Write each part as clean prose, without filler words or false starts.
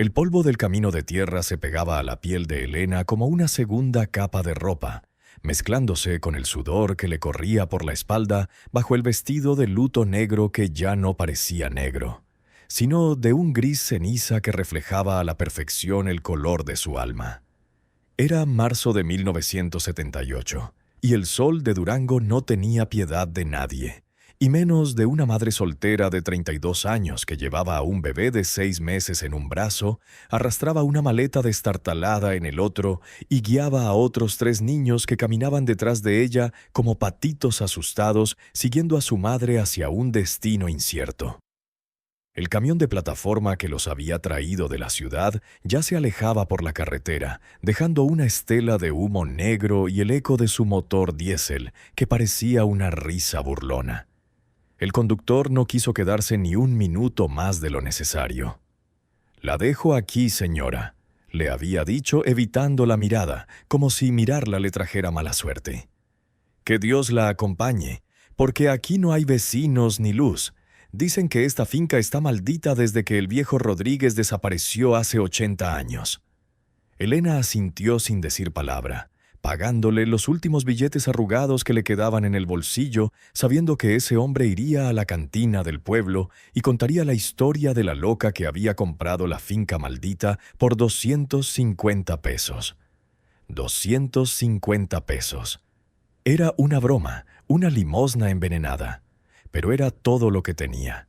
El polvo del camino de tierra se pegaba a la piel de Elena como una segunda capa de ropa, mezclándose con el sudor que le corría por la espalda bajo el vestido de luto negro que ya no parecía negro, sino de un gris ceniza que reflejaba a la perfección el color de su alma. Era marzo de 1978, y el sol de Durango no tenía piedad de nadie, y menos de una madre soltera de 32 años que llevaba a un bebé de 6 meses en un brazo, arrastraba una maleta destartalada en el otro y guiaba a otros 3 niños que caminaban detrás de ella como patitos asustados, siguiendo a su madre hacia un destino incierto. El camión de plataforma que los había traído de la ciudad ya se alejaba por la carretera, dejando una estela de humo negro y el eco de su motor diésel, que parecía una risa burlona. El conductor no quiso quedarse ni un minuto más de lo necesario. «La dejo aquí, señora», le había dicho evitando la mirada, como si mirarla le trajera mala suerte. «Que Dios la acompañe, porque aquí no hay vecinos ni luz. Dicen que esta finca está maldita desde que el viejo Rodríguez desapareció hace 80 años». Elena asintió sin decir palabra, pagándole los últimos billetes arrugados que le quedaban en el bolsillo, sabiendo que ese hombre iría a la cantina del pueblo y contaría la historia de la loca que había comprado la finca maldita por 250 pesos. 250 pesos. Era una broma, una limosna envenenada, pero era todo lo que tenía.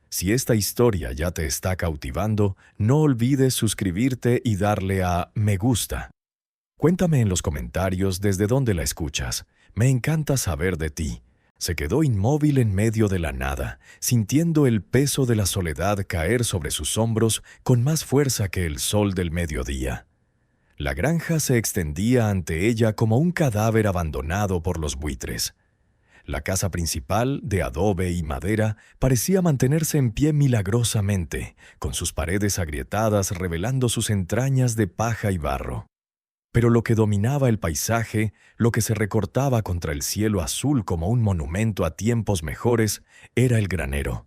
Si esta historia ya te está cautivando, no olvides suscribirte y darle a me gusta. Cuéntame en los comentarios desde dónde la escuchas. Me encanta saber de ti. Se quedó inmóvil en medio de la nada, sintiendo el peso de la soledad caer sobre sus hombros con más fuerza que el sol del mediodía. La granja se extendía ante ella como un cadáver abandonado por los buitres. La casa principal, de adobe y madera, parecía mantenerse en pie milagrosamente, con sus paredes agrietadas revelando sus entrañas de paja y barro. Pero lo que dominaba el paisaje, lo que se recortaba contra el cielo azul como un monumento a tiempos mejores, era el granero.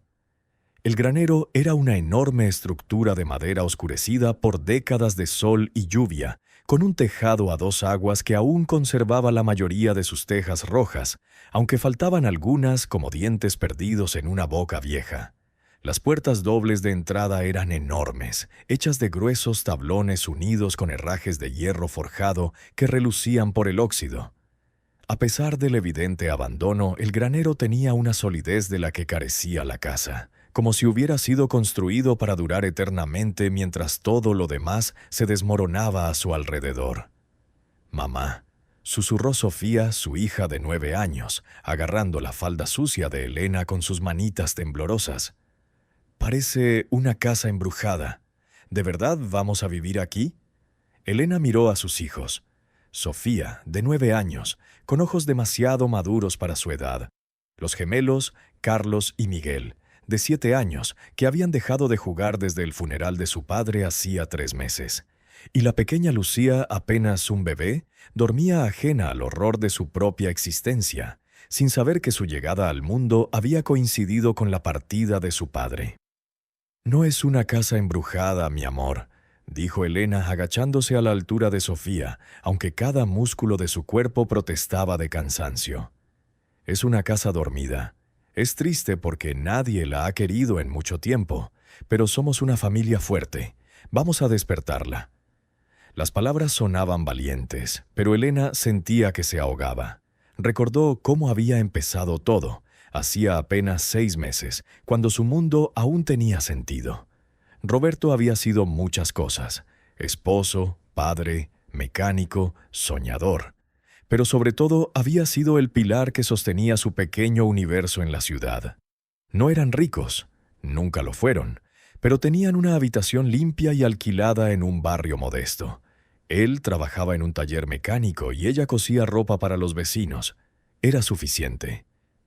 El granero era una enorme estructura de madera oscurecida por décadas de sol y lluvia, con un tejado a 2 aguas que aún conservaba la mayoría de sus tejas rojas, aunque faltaban algunas como dientes perdidos en una boca vieja. Las puertas dobles de entrada eran enormes, hechas de gruesos tablones unidos con herrajes de hierro forjado que relucían por el óxido. A pesar del evidente abandono, el granero tenía una solidez de la que carecía la casa, como si hubiera sido construido para durar eternamente mientras todo lo demás se desmoronaba a su alrededor. «Mamá», susurró Sofía, su hija de 9 años, agarrando la falda sucia de Elena con sus manitas temblorosas. «Parece una casa embrujada. ¿De verdad vamos a vivir aquí?» Elena miró a sus hijos. Sofía, de 9 años, con ojos demasiado maduros para su edad. Los gemelos, Carlos y Miguel, de 7 años, que habían dejado de jugar desde el funeral de su padre hacía 3 meses. Y la pequeña Lucía, apenas un bebé, dormía ajena al horror de su propia existencia, sin saber que su llegada al mundo había coincidido con la partida de su padre. «No es una casa embrujada, mi amor», dijo Elena agachándose a la altura de Sofía, aunque cada músculo de su cuerpo protestaba de cansancio. «Es una casa dormida. Es triste porque nadie la ha querido en mucho tiempo, pero somos una familia fuerte. Vamos a despertarla». Las palabras sonaban valientes, pero Elena sentía que se ahogaba. Recordó cómo había empezado todo. Hacía apenas 6 meses, cuando su mundo aún tenía sentido. Roberto había sido muchas cosas: esposo, padre, mecánico, soñador. Pero sobre todo había sido el pilar que sostenía su pequeño universo en la ciudad. No eran ricos, nunca lo fueron, pero tenían una habitación limpia y alquilada en un barrio modesto. Él trabajaba en un taller mecánico y ella cosía ropa para los vecinos. Era suficiente.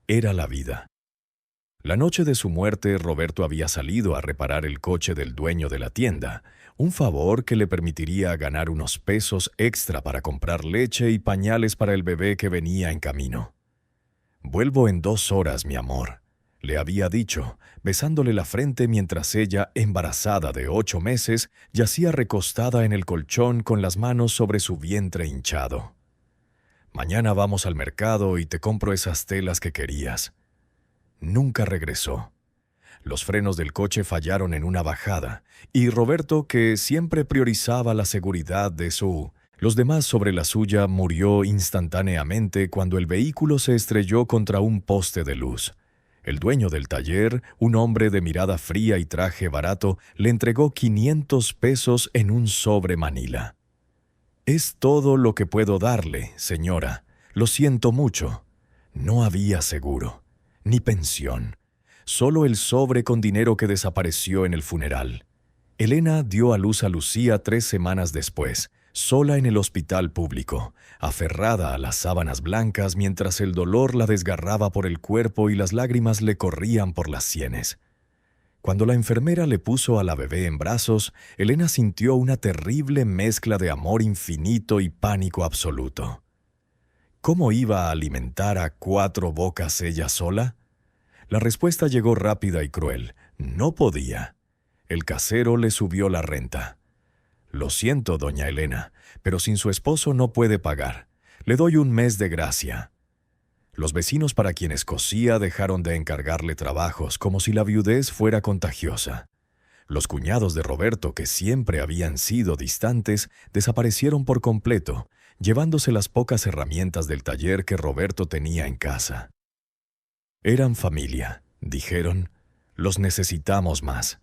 Era la vida. La noche de su muerte, Roberto había salido a reparar el coche del dueño de la tienda, un favor que le permitiría ganar unos pesos extra para comprar leche y pañales para el bebé que venía en camino. «Vuelvo en 2 horas, mi amor», le había dicho, besándole la frente mientras ella, embarazada de 8 meses, yacía recostada en el colchón con las manos sobre su vientre hinchado. «Mañana vamos al mercado y te compro esas telas que querías». Nunca regresó. Los frenos del coche fallaron en una bajada, y Roberto, que siempre priorizaba la seguridad de los demás sobre la suya, murió instantáneamente cuando el vehículo se estrelló contra un poste de luz. El dueño del taller, un hombre de mirada fría y traje barato, le entregó 500 pesos en un sobre Manila. «Es todo lo que puedo darle, señora. Lo siento mucho». No había seguro, ni pensión. Solo el sobre con dinero que desapareció en el funeral. Elena dio a luz a Lucía 3 semanas después, sola en el hospital público, aferrada a las sábanas blancas mientras el dolor la desgarraba por el cuerpo y las lágrimas le corrían por las sienes. Cuando la enfermera le puso a la bebé en brazos, Elena sintió una terrible mezcla de amor infinito y pánico absoluto. ¿Cómo iba a alimentar a 4 bocas ella sola? La respuesta llegó rápida y cruel. No podía. El casero le subió la renta. «Lo siento, doña Elena, pero sin su esposo no puede pagar. Le doy un mes de gracia». Los vecinos para quienes cosía dejaron de encargarle trabajos, como si la viudez fuera contagiosa. Los cuñados de Roberto, que siempre habían sido distantes, desaparecieron por completo, llevándose las pocas herramientas del taller que Roberto tenía en casa. «Eran familia», dijeron. «Los necesitamos más».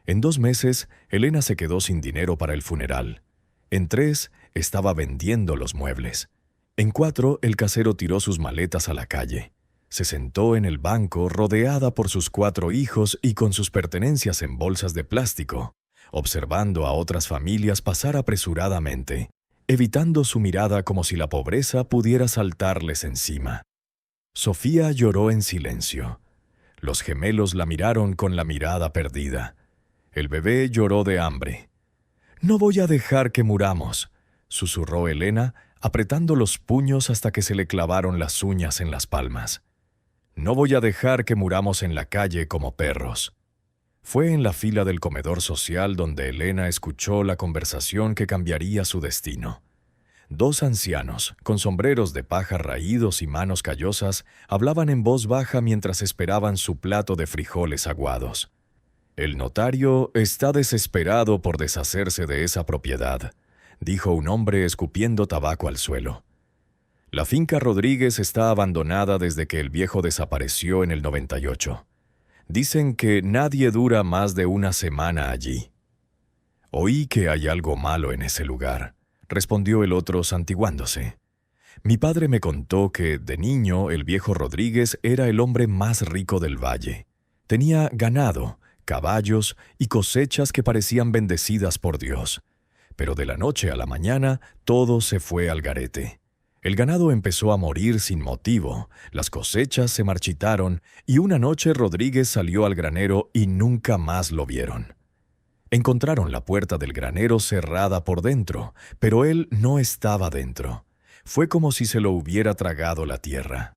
En 2 meses, Elena se quedó sin dinero para el funeral. En 3, estaba vendiendo los muebles. En 4, el casero tiró sus maletas a la calle. Se sentó en el banco, rodeada por sus 4 hijos y con sus pertenencias en bolsas de plástico, observando a otras familias pasar apresuradamente, evitando su mirada como si la pobreza pudiera saltarles encima. Sofía lloró en silencio. Los gemelos la miraron con la mirada perdida. El bebé lloró de hambre. «No voy a dejar que muramos», susurró Elena, apretando los puños hasta que se le clavaron las uñas en las palmas. «No voy a dejar que muramos en la calle como perros». Fue en la fila del comedor social donde Elena escuchó la conversación que cambiaría su destino. 2 ancianos, con sombreros de paja raídos y manos callosas, hablaban en voz baja mientras esperaban su plato de frijoles aguados. «El notario está desesperado por deshacerse de esa propiedad», dijo un hombre escupiendo tabaco al suelo. «La finca Rodríguez está abandonada desde que el viejo desapareció en el 98. Dicen que nadie dura más de una semana allí». «Oí que hay algo malo en ese lugar», respondió el otro santiguándose. «Mi padre me contó que, de niño, el viejo Rodríguez era el hombre más rico del valle. Tenía ganado, caballos y cosechas que parecían bendecidas por Dios. Pero de la noche a la mañana, todo se fue al garete. El ganado empezó a morir sin motivo, las cosechas se marchitaron y una noche Rodríguez salió al granero y nunca más lo vieron. Encontraron la puerta del granero cerrada por dentro, pero él no estaba dentro. Fue como si se lo hubiera tragado la tierra».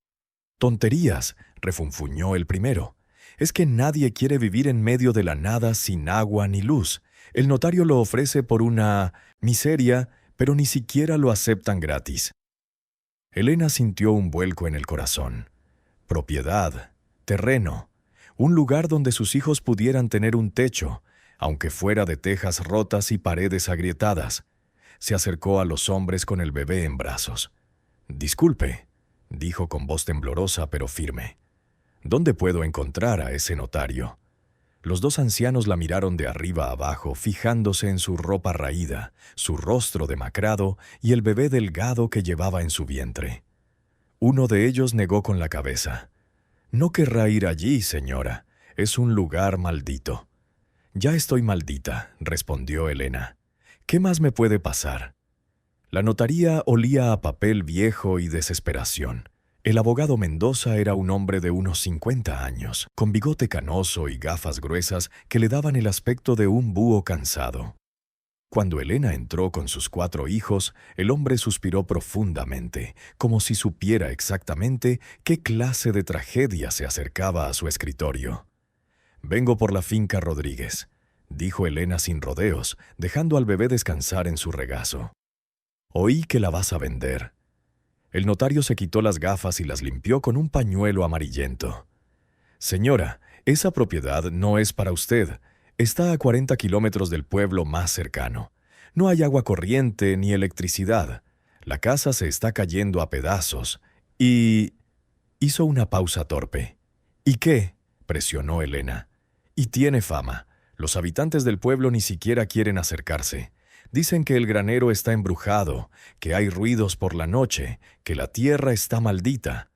«Tonterías», refunfuñó el primero. «Es que nadie quiere vivir en medio de la nada sin agua ni luz. El notario lo ofrece por una miseria, pero ni siquiera lo aceptan gratis». Elena sintió un vuelco en el corazón. Propiedad, terreno, un lugar donde sus hijos pudieran tener un techo, aunque fuera de tejas rotas y paredes agrietadas. Se acercó a los hombres con el bebé en brazos. «Disculpe», dijo con voz temblorosa pero firme. «¿Dónde puedo encontrar a ese notario?» Los 2 ancianos la miraron de arriba a abajo, fijándose en su ropa raída, su rostro demacrado y el bebé delgado que llevaba en su vientre. Uno de ellos negó con la cabeza. «No querrá ir allí, señora. Es un lugar maldito». «Ya estoy maldita», respondió Elena. «¿Qué más me puede pasar?» La notaría olía a papel viejo y desesperación. El abogado Mendoza era un hombre de unos 50 años, con bigote canoso y gafas gruesas que le daban el aspecto de un búho cansado. Cuando Elena entró con sus 4 hijos, el hombre suspiró profundamente, como si supiera exactamente qué clase de tragedia se acercaba a su escritorio. «Vengo por la finca Rodríguez», dijo Elena sin rodeos, dejando al bebé descansar en su regazo. «Oí que la vas a vender». El notario se quitó las gafas y las limpió con un pañuelo amarillento. «Señora, esa propiedad no es para usted. Está a 40 kilómetros del pueblo más cercano. No hay agua corriente ni electricidad. La casa se está cayendo a pedazos. Y...» Hizo una pausa torpe. «¿Y qué?», presionó Elena. «Y tiene fama. Los habitantes del pueblo ni siquiera quieren acercarse. Dicen que el granero está embrujado, que hay ruidos por la noche, que la tierra está maldita.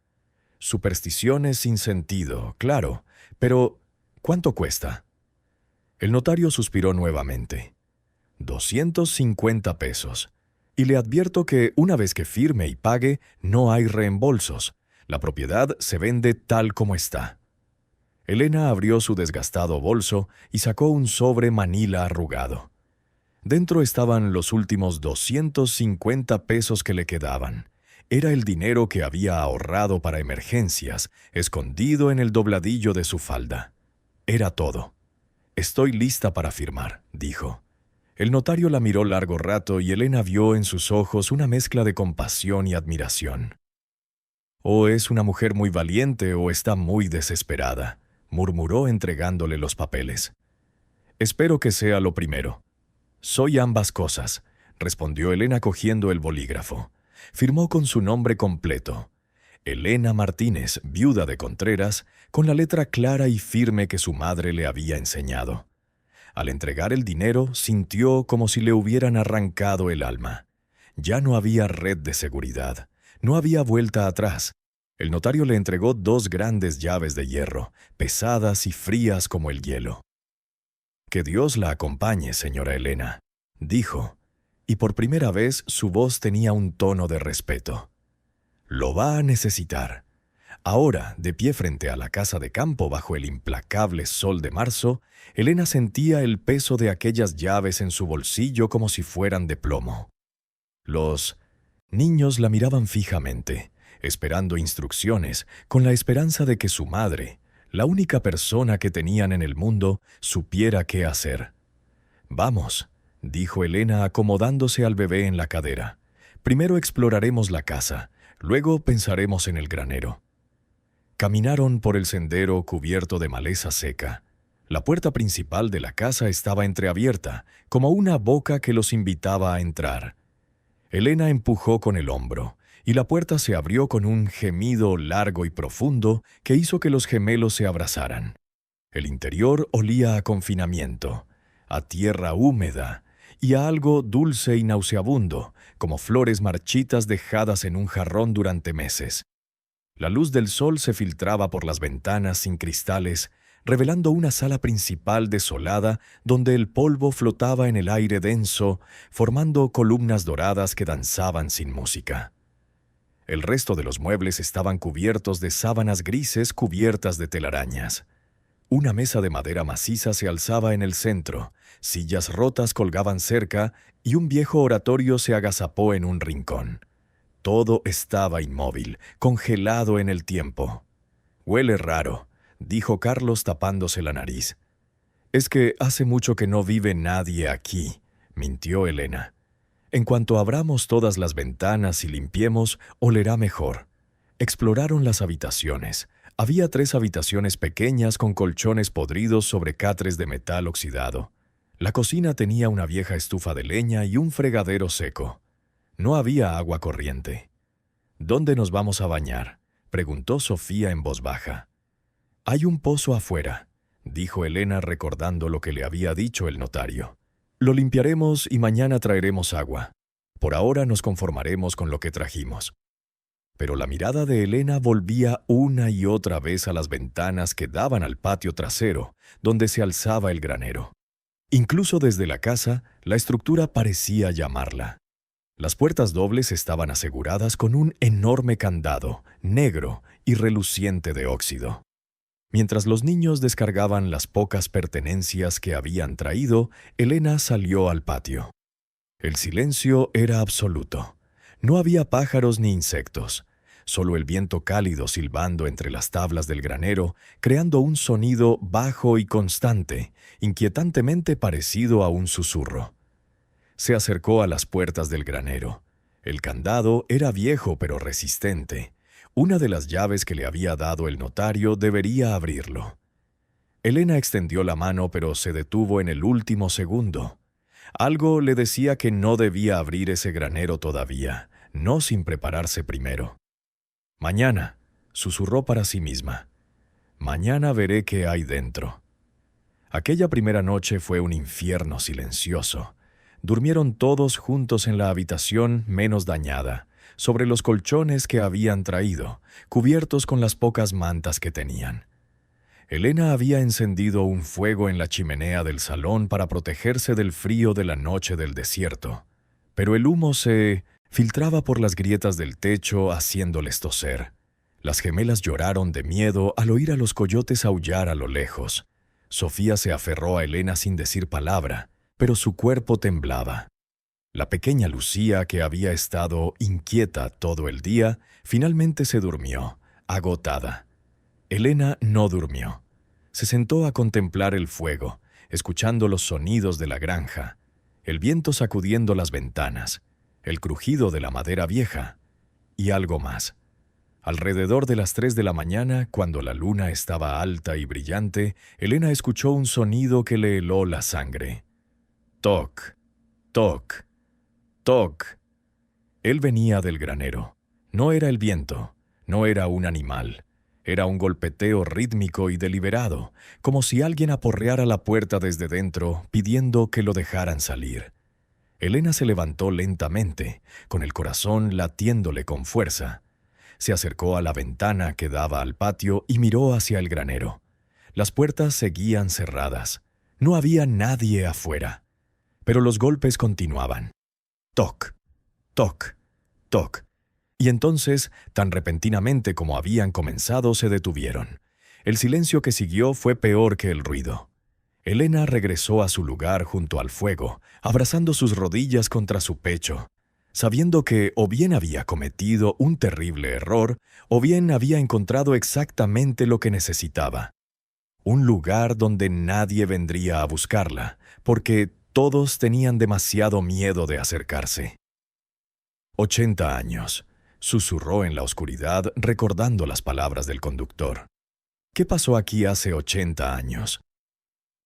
Supersticiones sin sentido, claro, pero ¿cuánto cuesta?». El notario suspiró nuevamente. 250 pesos. Y le advierto que una vez que firme y pague, no hay reembolsos. La propiedad se vende tal como está. Elena abrió su desgastado bolso y sacó un sobre manila arrugado. Dentro estaban los últimos 250 pesos que le quedaban. Era el dinero que había ahorrado para emergencias, escondido en el dobladillo de su falda. Era todo. «Estoy lista para firmar», dijo. El notario la miró largo rato y Elena vio en sus ojos una mezcla de compasión y admiración. «O es una mujer muy valiente o está muy desesperada», murmuró entregándole los papeles. «Espero que sea lo primero». «Soy ambas cosas», respondió Elena cogiendo el bolígrafo. Firmó con su nombre completo. Elena Martínez, viuda de Contreras, con la letra clara y firme que su madre le había enseñado. Al entregar el dinero, sintió como si le hubieran arrancado el alma. Ya no había red de seguridad. No había vuelta atrás. El notario le entregó 2 grandes llaves de hierro, pesadas y frías como el hielo. «Que Dios la acompañe, señora Elena», dijo, y por primera vez su voz tenía un tono de respeto. «Lo va a necesitar». Ahora, de pie frente a la casa de campo bajo el implacable sol de marzo, Elena sentía el peso de aquellas llaves en su bolsillo como si fueran de plomo. Los niños la miraban fijamente, esperando instrucciones, con la esperanza de que su madre, la única persona que tenían en el mundo, supiera qué hacer. «Vamos», dijo Elena acomodándose al bebé en la cadera. «Primero exploraremos la casa, luego pensaremos en el granero». Caminaron por el sendero cubierto de maleza seca. La puerta principal de la casa estaba entreabierta, como una boca que los invitaba a entrar. Elena empujó con el hombro, y la puerta se abrió con un gemido largo y profundo que hizo que los gemelos se abrazaran. El interior olía a confinamiento, a tierra húmeda y a algo dulce y nauseabundo, como flores marchitas dejadas en un jarrón durante meses. La luz del sol se filtraba por las ventanas sin cristales, revelando una sala principal desolada donde el polvo flotaba en el aire denso, formando columnas doradas que danzaban sin música. El resto de los muebles estaban cubiertos de sábanas grises cubiertas de telarañas. Una mesa de madera maciza se alzaba en el centro, sillas rotas colgaban cerca y un viejo oratorio se agazapó en un rincón. Todo estaba inmóvil, congelado en el tiempo. «Huele raro», dijo Carlos tapándose la nariz. «Es que hace mucho que no vive nadie aquí», mintió Elena. «En cuanto abramos todas las ventanas y limpiemos, olerá mejor». Exploraron las habitaciones. Había 3 habitaciones pequeñas con colchones podridos sobre catres de metal oxidado. La cocina tenía una vieja estufa de leña y un fregadero seco. No había agua corriente. «¿Dónde nos vamos a bañar?», preguntó Sofía en voz baja. «Hay un pozo afuera», dijo Elena recordando lo que le había dicho el notario. «Lo limpiaremos y mañana traeremos agua. Por ahora nos conformaremos con lo que trajimos». Pero la mirada de Elena volvía una y otra vez a las ventanas que daban al patio trasero, donde se alzaba el granero. Incluso desde la casa, la estructura parecía llamarla. Las puertas dobles estaban aseguradas con un enorme candado, negro y reluciente de óxido. Mientras los niños descargaban las pocas pertenencias que habían traído, Elena salió al patio. El silencio era absoluto. No había pájaros ni insectos, solo el viento cálido silbando entre las tablas del granero, creando un sonido bajo y constante, inquietantemente parecido a un susurro. Se acercó a las puertas del granero. El candado era viejo pero resistente. Una de las llaves que le había dado el notario debería abrirlo. Elena extendió la mano pero se detuvo en el último segundo. Algo le decía que no debía abrir ese granero todavía, no sin prepararse primero. «Mañana», susurró para sí misma. «Mañana veré qué hay dentro». Aquella primera noche fue un infierno silencioso. Durmieron todos juntos en la habitación menos dañada, sobre los colchones que habían traído, cubiertos con las pocas mantas que tenían. Elena había encendido un fuego en la chimenea del salón para protegerse del frío de la noche del desierto, pero el humo se filtraba por las grietas del techo haciéndoles toser. Las gemelas lloraron de miedo al oír a los coyotes aullar a lo lejos. Sofía se aferró a Elena sin decir palabra, pero su cuerpo temblaba. La pequeña Lucía, que había estado inquieta todo el día, finalmente se durmió, agotada. Elena no durmió. Se sentó a contemplar el fuego, escuchando los sonidos de la granja, el viento sacudiendo las ventanas, el crujido de la madera vieja y algo más. Alrededor de las 3 de la mañana, cuando la luna estaba alta y brillante, Elena escuchó un sonido que le heló la sangre. Toc, toc, toc. Él venía del granero. No era el viento, no era un animal. Era un golpeteo rítmico y deliberado, como si alguien aporreara la puerta desde dentro, pidiendo que lo dejaran salir. Elena se levantó lentamente, con el corazón latiéndole con fuerza. Se acercó a la ventana que daba al patio y miró hacia el granero. Las puertas seguían cerradas. No había nadie afuera. Pero los golpes continuaban. Toc, toc, toc. Y entonces, tan repentinamente como habían comenzado, se detuvieron. El silencio que siguió fue peor que el ruido. Elena regresó a su lugar junto al fuego, abrazando sus rodillas contra su pecho, sabiendo que o bien había cometido un terrible error, o bien había encontrado exactamente lo que necesitaba. Un lugar donde nadie vendría a buscarla, porque todos tenían demasiado miedo de acercarse. 80 años. Susurró en la oscuridad, recordando las palabras del conductor. ¿Qué pasó aquí hace 80 años?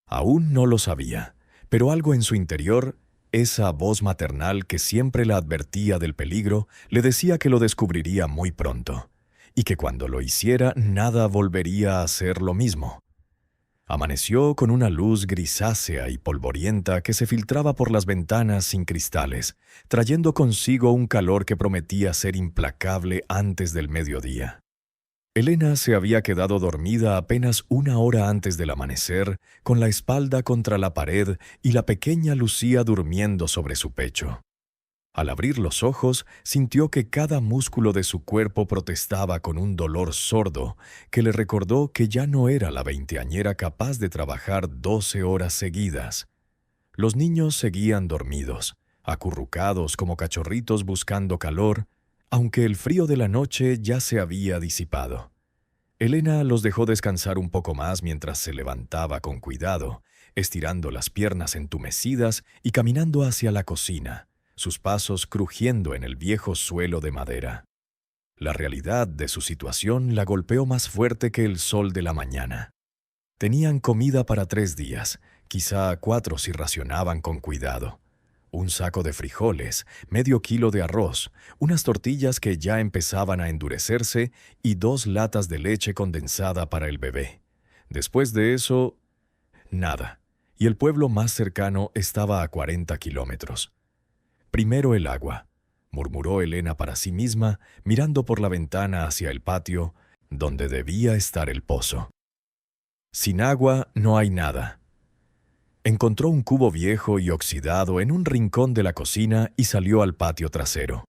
Aún no lo sabía, pero algo en su interior, esa voz maternal que siempre la advertía del peligro, le decía que lo descubriría muy pronto, y que cuando lo hiciera nada volvería a ser lo mismo. Amaneció con una luz grisácea y polvorienta que se filtraba por las ventanas sin cristales, trayendo consigo un calor que prometía ser implacable antes del mediodía. Elena se había quedado dormida apenas 1 hora antes del amanecer, con la espalda contra la pared y la pequeña Lucía durmiendo sobre su pecho. Al abrir los ojos, sintió que cada músculo de su cuerpo protestaba con un dolor sordo que le recordó que ya no era la veinteañera capaz de trabajar 12 horas seguidas. Los niños seguían dormidos, acurrucados como cachorritos buscando calor, aunque el frío de la noche ya se había disipado. Elena los dejó descansar un poco más mientras se levantaba con cuidado, estirando las piernas entumecidas y caminando hacia la cocina, sus pasos crujiendo en el viejo suelo de madera. La realidad de su situación la golpeó más fuerte que el sol de la mañana. Tenían comida para 3 días, quizá 4 si racionaban con cuidado. Un saco de frijoles, medio kilo de arroz, unas tortillas que ya empezaban a endurecerse y 2 latas de leche condensada para el bebé. Después de eso, nada, y el pueblo más cercano estaba a 40 kilómetros. Primero el agua, murmuró Elena para sí misma, mirando por la ventana hacia el patio, donde debía estar el pozo. Sin agua no hay nada. Encontró un cubo viejo y oxidado en un rincón de la cocina y salió al patio trasero.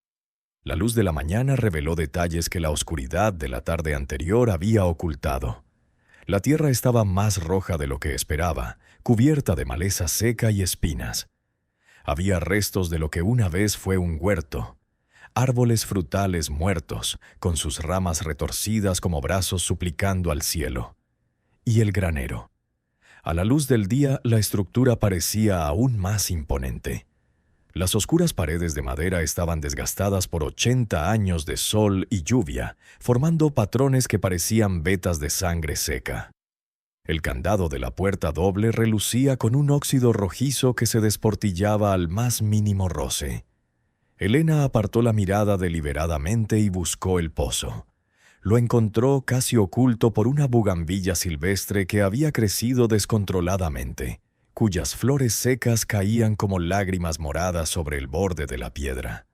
La luz de la mañana reveló detalles que la oscuridad de la tarde anterior había ocultado. La tierra estaba más roja de lo que esperaba, cubierta de maleza seca y espinas. Había restos de lo que una vez fue un huerto. Árboles frutales muertos, con sus ramas retorcidas como brazos suplicando al cielo. Y el granero. A la luz del día, la estructura parecía aún más imponente. Las oscuras paredes de madera estaban desgastadas por 80 años de sol y lluvia, formando patrones que parecían vetas de sangre seca. El candado de la puerta doble relucía con un óxido rojizo que se desportillaba al más mínimo roce. Elena apartó la mirada deliberadamente y buscó el pozo. Lo encontró casi oculto por una bugambilla silvestre que había crecido descontroladamente, cuyas flores secas caían como lágrimas moradas sobre el borde de la piedra.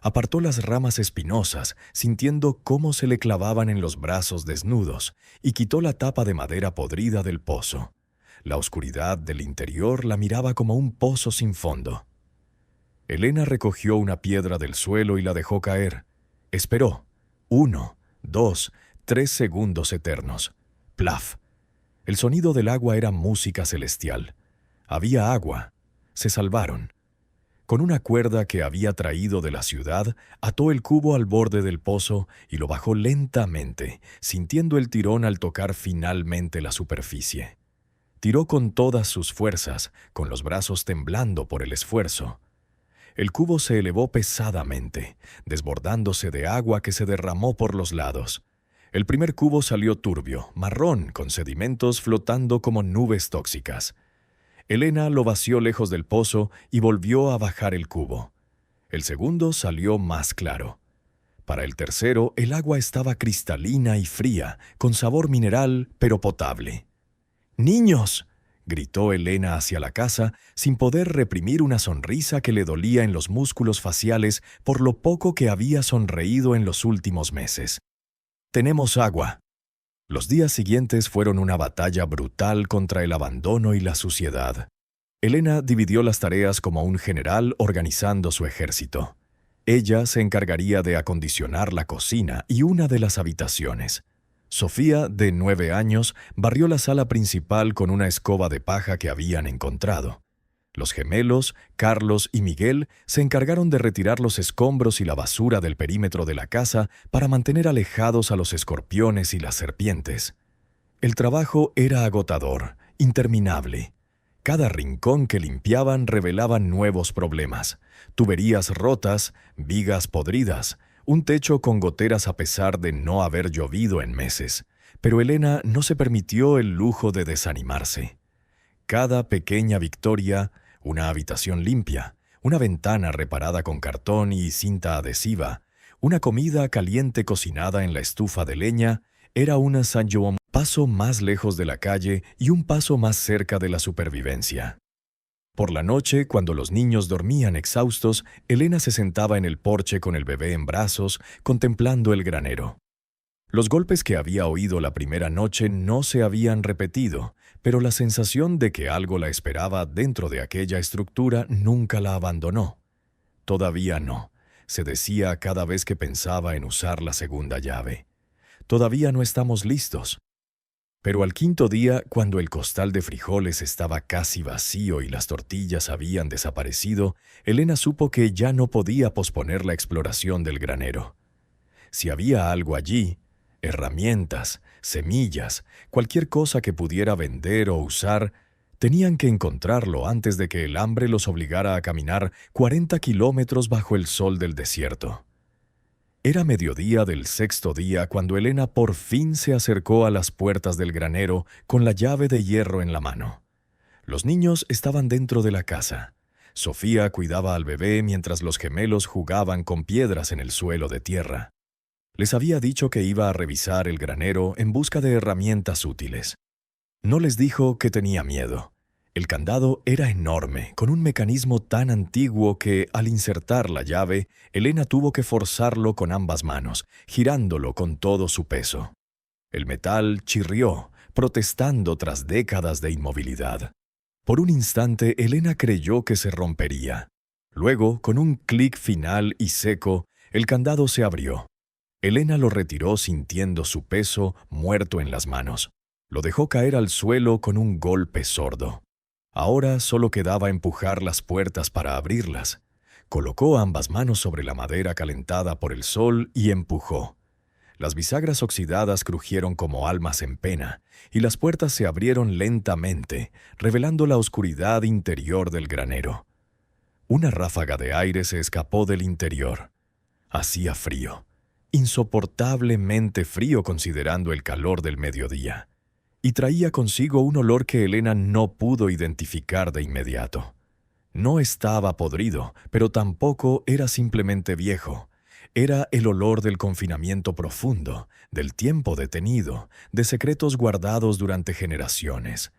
Apartó las ramas espinosas, sintiendo cómo se le clavaban en los brazos desnudos, y quitó la tapa de madera podrida del pozo. La oscuridad del interior la miraba como un pozo sin fondo. Elena recogió una piedra del suelo y la dejó caer. Esperó. 1, 2, 3 segundos eternos. ¡Plaf! El sonido del agua era música celestial. Había agua. Se salvaron. Con una cuerda que había traído de la ciudad, ató el cubo al borde del pozo y lo bajó lentamente, sintiendo el tirón al tocar finalmente la superficie. Tiró con todas sus fuerzas, con los brazos temblando por el esfuerzo. El cubo se elevó pesadamente, desbordándose de agua que se derramó por los lados. El primer cubo salió turbio, marrón, con sedimentos flotando como nubes tóxicas. Elena lo vació lejos del pozo y volvió a bajar el cubo. El segundo salió más claro. Para el tercero, el agua estaba cristalina y fría, con sabor mineral, pero potable. ¡Niños!, gritó Elena hacia la casa, sin poder reprimir una sonrisa que le dolía en los músculos faciales por lo poco que había sonreído en los últimos meses. «Tenemos agua». Los días siguientes fueron una batalla brutal contra el abandono y la suciedad. Elena dividió las tareas como un general organizando su ejército. Ella se encargaría de acondicionar la cocina y una de las habitaciones. Sofía, de 9 años, barrió la sala principal con una escoba de paja que habían encontrado. Los gemelos, Carlos y Miguel, se encargaron de retirar los escombros y la basura del perímetro de la casa para mantener alejados a los escorpiones y las serpientes. El trabajo era agotador, interminable. Cada rincón que limpiaban revelaba nuevos problemas: tuberías rotas, vigas podridas, un techo con goteras a pesar de no haber llovido en meses. Pero Elena no se permitió el lujo de desanimarse. Cada pequeña victoria, una habitación limpia, una ventana reparada con cartón y cinta adhesiva, una comida caliente cocinada en la estufa de leña, era un paso más lejos de la calle y un paso más cerca de la supervivencia. Por la noche, cuando los niños dormían exhaustos, Elena se sentaba en el porche con el bebé en brazos, contemplando el granero. Los golpes que había oído la primera noche no se habían repetido, pero la sensación de que algo la esperaba dentro de aquella estructura nunca la abandonó. Todavía no, se decía cada vez que pensaba en usar la segunda llave. Todavía no estamos listos. Pero al quinto día, cuando el costal de frijoles estaba casi vacío y las tortillas habían desaparecido, Elena supo que ya no podía posponer la exploración del granero. Si había algo allí, herramientas, semillas, cualquier cosa que pudiera vender o usar, tenían que encontrarlo antes de que el hambre los obligara a caminar 40 kilómetros bajo el sol del desierto. Era mediodía del sexto día cuando Elena por fin se acercó a las puertas del granero con la llave de hierro en la mano. Los niños estaban dentro de la casa. Sofía cuidaba al bebé mientras los gemelos jugaban con piedras en el suelo de tierra. Les había dicho que iba a revisar el granero en busca de herramientas útiles. No les dijo que tenía miedo. El candado era enorme, con un mecanismo tan antiguo que, al insertar la llave, Elena tuvo que forzarlo con ambas manos, girándolo con todo su peso. El metal chirrió, protestando tras décadas de inmovilidad. Por un instante, Elena creyó que se rompería. Luego, con un clic final y seco, el candado se abrió. Elena lo retiró sintiendo su peso muerto en las manos. Lo dejó caer al suelo con un golpe sordo. Ahora solo quedaba empujar las puertas para abrirlas. Colocó ambas manos sobre la madera calentada por el sol y empujó. Las bisagras oxidadas crujieron como almas en pena, y las puertas se abrieron lentamente, revelando la oscuridad interior del granero. Una ráfaga de aire se escapó del interior. Hacía frío, insoportablemente frío considerando el calor del mediodía, y traía consigo un olor que Elena no pudo identificar de inmediato. No estaba podrido, pero tampoco era simplemente viejo. Era el olor del confinamiento profundo, del tiempo detenido, de secretos guardados durante generaciones.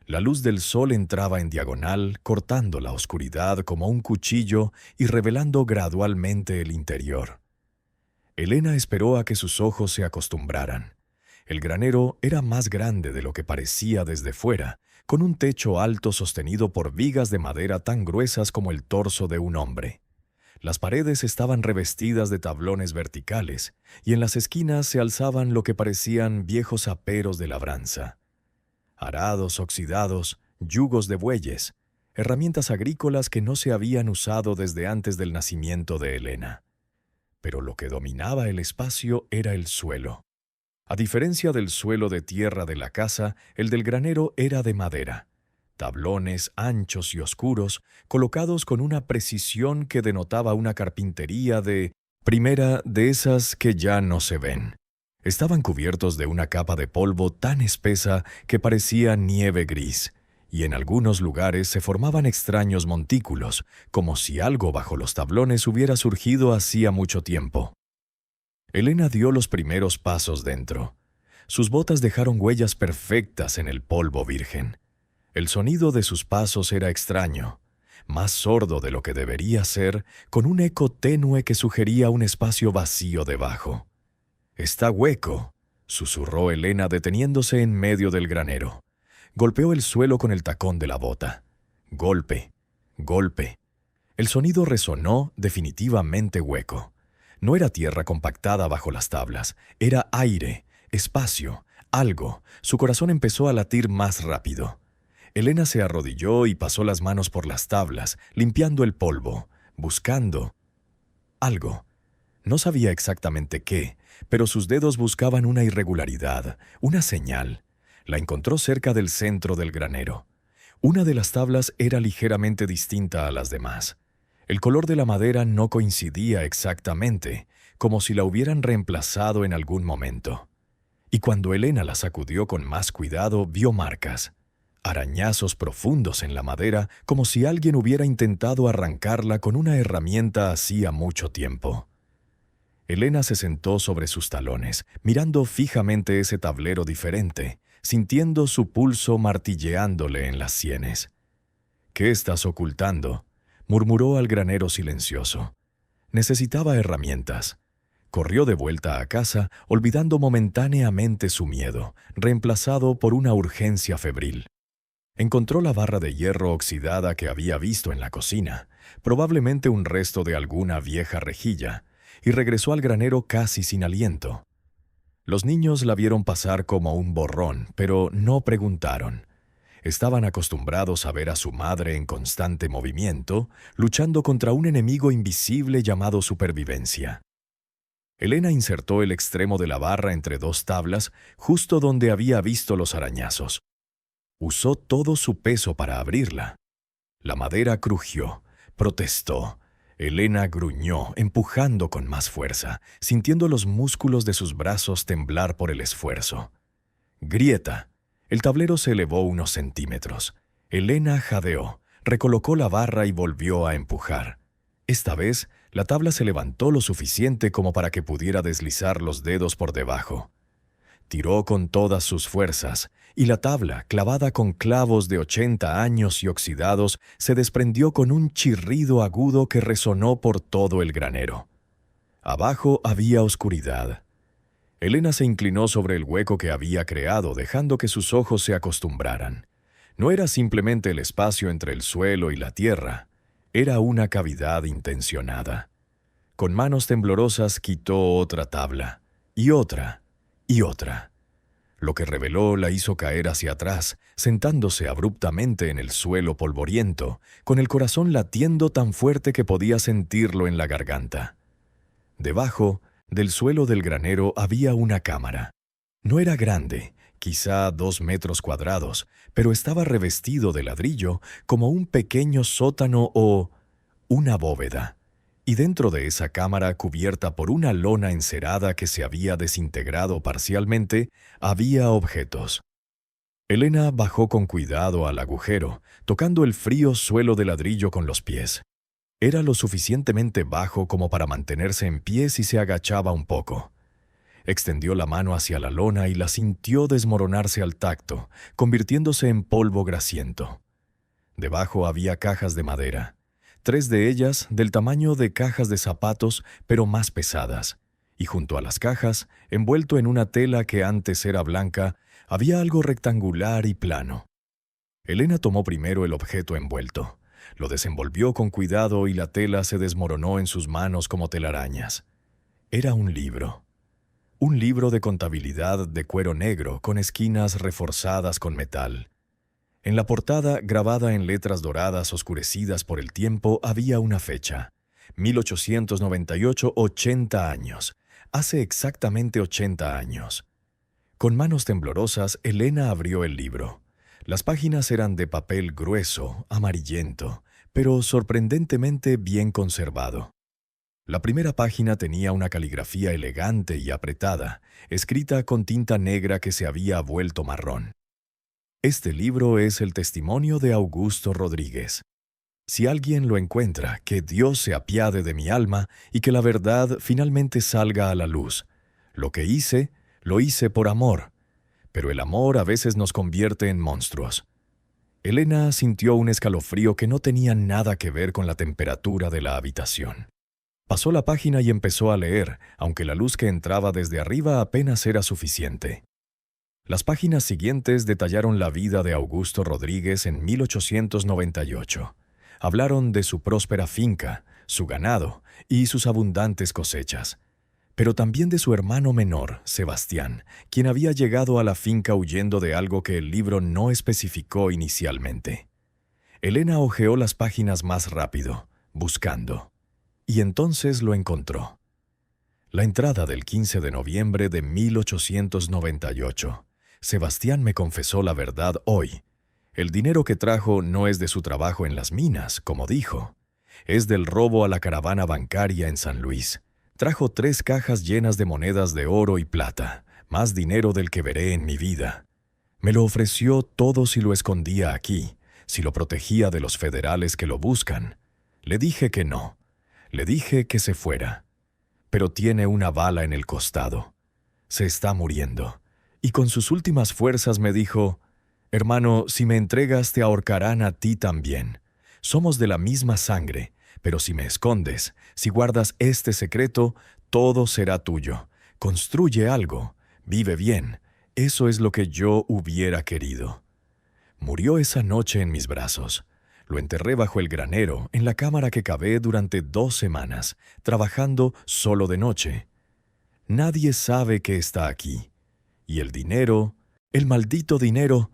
La luz del sol entraba en diagonal, cortando la oscuridad como un cuchillo y revelando gradualmente el interior. Elena esperó a que sus ojos se acostumbraran. El granero era más grande de lo que parecía desde fuera, con un techo alto sostenido por vigas de madera tan gruesas como el torso de un hombre. Las paredes estaban revestidas de tablones verticales, y en las esquinas se alzaban lo que parecían viejos aperos de labranza. Arados oxidados, yugos de bueyes, herramientas agrícolas que no se habían usado desde antes del nacimiento de Elena. Pero lo que dominaba el espacio era el suelo. A diferencia del suelo de tierra de la casa, el del granero era de madera. Tablones anchos y oscuros, colocados con una precisión que denotaba una carpintería de primera de esas que ya no se ven. Estaban cubiertos de una capa de polvo tan espesa que parecía nieve gris, y en algunos lugares se formaban extraños montículos, como si algo bajo los tablones hubiera surgido hacía mucho tiempo. Elena dio los primeros pasos dentro. Sus botas dejaron huellas perfectas en el polvo virgen. El sonido de sus pasos era extraño, más sordo de lo que debería ser, con un eco tenue que sugería un espacio vacío debajo. «Está hueco», susurró Elena deteniéndose en medio del granero. Golpeó el suelo con el tacón de la bota. Golpe, golpe. El sonido resonó definitivamente hueco. No era tierra compactada bajo las tablas, era aire, espacio, algo. Su corazón empezó a latir más rápido. Elena se arrodilló y pasó las manos por las tablas, limpiando el polvo, buscando algo. No sabía exactamente qué, pero sus dedos buscaban una irregularidad, una señal. La encontró cerca del centro del granero. Una de las tablas era ligeramente distinta a las demás. El color de la madera no coincidía exactamente, como si la hubieran reemplazado en algún momento. Y cuando Elena la sacudió con más cuidado, vio marcas. Arañazos profundos en la madera, como si alguien hubiera intentado arrancarla con una herramienta hacía mucho tiempo. Elena se sentó sobre sus talones, mirando fijamente ese tablero diferente, sintiendo su pulso martilleándole en las sienes. «¿Qué estás ocultando?», murmuró al granero silencioso. Necesitaba herramientas. Corrió de vuelta a casa, olvidando momentáneamente su miedo, reemplazado por una urgencia febril. Encontró la barra de hierro oxidada que había visto en la cocina, probablemente un resto de alguna vieja rejilla, y regresó al granero casi sin aliento. Los niños la vieron pasar como un borrón, pero no preguntaron. Estaban acostumbrados a ver a su madre en constante movimiento, luchando contra un enemigo invisible llamado supervivencia. Elena insertó el extremo de la barra entre dos tablas, justo donde había visto los arañazos. Usó todo su peso para abrirla. La madera crujió, protestó. Elena gruñó, empujando con más fuerza, sintiendo los músculos de sus brazos temblar por el esfuerzo. Grieta. El tablero se elevó unos centímetros. Elena jadeó, recolocó la barra y volvió a empujar. Esta vez, la tabla se levantó lo suficiente como para que pudiera deslizar los dedos por debajo. Tiró con todas sus fuerzas, y la tabla, clavada con clavos de 80 años y oxidados, se desprendió con un chirrido agudo que resonó por todo el granero. Abajo había oscuridad. Elena se inclinó sobre el hueco que había creado, dejando que sus ojos se acostumbraran. No era simplemente el espacio entre el suelo y la tierra, era una cavidad intencionada. Con manos temblorosas quitó otra tabla, y otra, y otra. Lo que reveló la hizo caer hacia atrás, sentándose abruptamente en el suelo polvoriento, con el corazón latiendo tan fuerte que podía sentirlo en la garganta. Debajo, del suelo del granero había una cámara. No era grande, quizá 2 metros cuadrados, pero estaba revestido de ladrillo como un pequeño sótano o una bóveda. Y dentro de esa cámara, cubierta por una lona encerada que se había desintegrado parcialmente, había objetos. Elena bajó con cuidado al agujero, tocando el frío suelo de ladrillo con los pies. Era lo suficientemente bajo como para mantenerse en pie si se agachaba un poco. Extendió la mano hacia la lona y la sintió desmoronarse al tacto, convirtiéndose en polvo grasiento. Debajo había cajas de madera, 3 de ellas del tamaño de cajas de zapatos, pero más pesadas, y junto a las cajas, envuelto en una tela que antes era blanca, había algo rectangular y plano. Elena tomó primero el objeto envuelto. Lo desenvolvió con cuidado y la tela se desmoronó en sus manos como telarañas. Era un libro. Un libro de contabilidad de cuero negro con esquinas reforzadas con metal. En la portada, grabada en letras doradas oscurecidas por el tiempo, había una fecha. 1898, 80 años. Hace exactamente 80 años. Con manos temblorosas, Elena abrió el libro. Las páginas eran de papel grueso, amarillento, pero sorprendentemente bien conservado. La primera página tenía una caligrafía elegante y apretada, escrita con tinta negra que se había vuelto marrón. Este libro es el testimonio de Augusto Rodríguez. Si alguien lo encuentra, que Dios se apiade de mi alma y que la verdad finalmente salga a la luz. Lo que hice, lo hice por amor, pero el amor a veces nos convierte en monstruos. Elena sintió un escalofrío que no tenía nada que ver con la temperatura de la habitación. Pasó la página y empezó a leer, aunque la luz que entraba desde arriba apenas era suficiente. Las páginas siguientes detallaron la vida de Augusto Rodríguez en 1898. Hablaron de su próspera finca, su ganado y sus abundantes cosechas. Pero también de su hermano menor, Sebastián, quien había llegado a la finca huyendo de algo que el libro no especificó inicialmente. Elena hojeó las páginas más rápido, buscando. Y entonces lo encontró. La entrada del 15 de noviembre de 1898. Sebastián me confesó la verdad hoy. El dinero que trajo no es de su trabajo en las minas, como dijo. Es del robo a la caravana bancaria en San Luis. Trajo 3 cajas llenas de monedas de oro y plata, más dinero del que veré en mi vida. Me lo ofreció todo si lo escondía aquí, si lo protegía de los federales que lo buscan. Le dije que no. Le dije que se fuera. Pero tiene una bala en el costado. Se está muriendo. Y con sus últimas fuerzas me dijo: «Hermano, si me entregas te ahorcarán a ti también. Somos de la misma sangre, pero si me escondes, si guardas este secreto, todo será tuyo. Construye algo, vive bien. Eso es lo que yo hubiera querido». Murió esa noche en mis brazos. Lo enterré bajo el granero, en la cámara que cavé durante 2 semanas, trabajando solo de noche. Nadie sabe que está aquí. Y el dinero, el maldito dinero.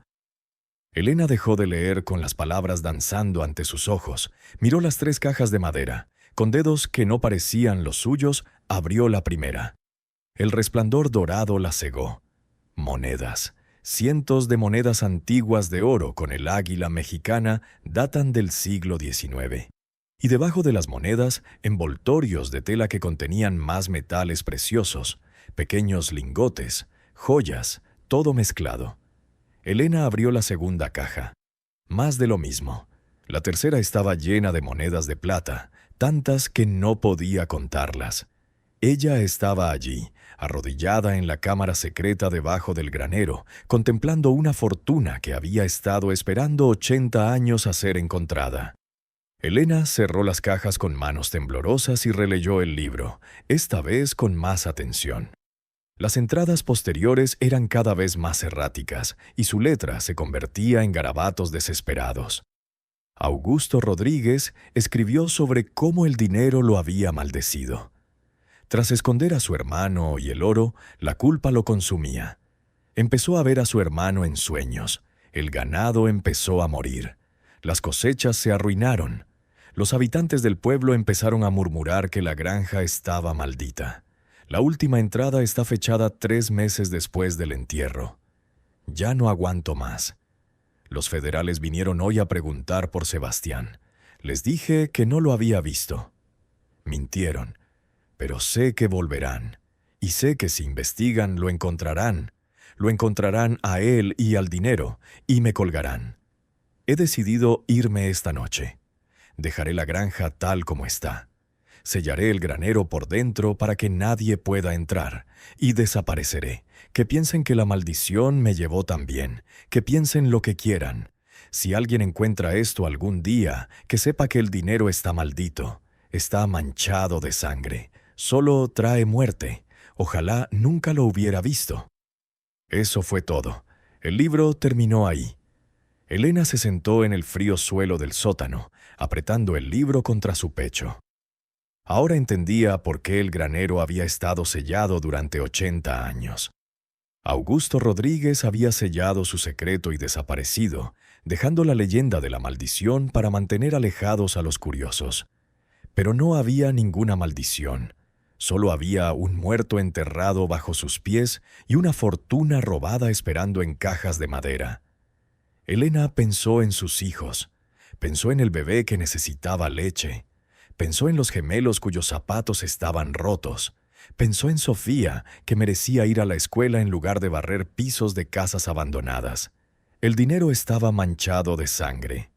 Elena dejó de leer con las palabras danzando ante sus ojos. Miró las 3 cajas de madera. Con dedos que no parecían los suyos, abrió la primera. El resplandor dorado la cegó. Monedas. Cientos de monedas antiguas de oro con el águila mexicana datan del siglo XIX. Y debajo de las monedas, envoltorios de tela que contenían más metales preciosos, pequeños lingotes, joyas, todo mezclado. Elena abrió la segunda caja. Más de lo mismo. La tercera estaba llena de monedas de plata, tantas que no podía contarlas. Ella estaba allí, arrodillada en la cámara secreta debajo del granero, contemplando una fortuna que había estado esperando 80 años a ser encontrada. Elena cerró las cajas con manos temblorosas y releyó el libro, esta vez con más atención. Las entradas posteriores eran cada vez más erráticas y su letra se convertía en garabatos desesperados. Augusto Rodríguez escribió sobre cómo el dinero lo había maldecido. Tras esconder a su hermano y el oro, la culpa lo consumía. Empezó a ver a su hermano en sueños. El ganado empezó a morir. Las cosechas se arruinaron. Los habitantes del pueblo empezaron a murmurar que la granja estaba maldita. La última entrada está fechada 3 meses después del entierro. Ya no aguanto más. Los federales vinieron hoy a preguntar por Sebastián. Les dije que no lo había visto. Mintieron, pero sé que volverán. Y sé que si investigan lo encontrarán. Lo encontrarán a él y al dinero, y me colgarán. He decidido irme esta noche. Dejaré la granja tal como está. Sellaré el granero por dentro para que nadie pueda entrar, y desapareceré. Que piensen que la maldición me llevó también, que piensen lo que quieran. Si alguien encuentra esto algún día, que sepa que el dinero está maldito, está manchado de sangre, solo trae muerte. Ojalá nunca lo hubiera visto. Eso fue todo. El libro terminó ahí. Elena se sentó en el frío suelo del sótano, apretando el libro contra su pecho. Ahora entendía por qué el granero había estado sellado durante 80 años. Augusto Rodríguez había sellado su secreto y desaparecido, dejando la leyenda de la maldición para mantener alejados a los curiosos. Pero no había ninguna maldición. Solo había un muerto enterrado bajo sus pies y una fortuna robada esperando en cajas de madera. Elena pensó en sus hijos, pensó en el bebé que necesitaba leche, pensó en los gemelos cuyos zapatos estaban rotos, pensó en Sofía, que merecía ir a la escuela en lugar de barrer pisos de casas abandonadas. El dinero estaba manchado de sangre.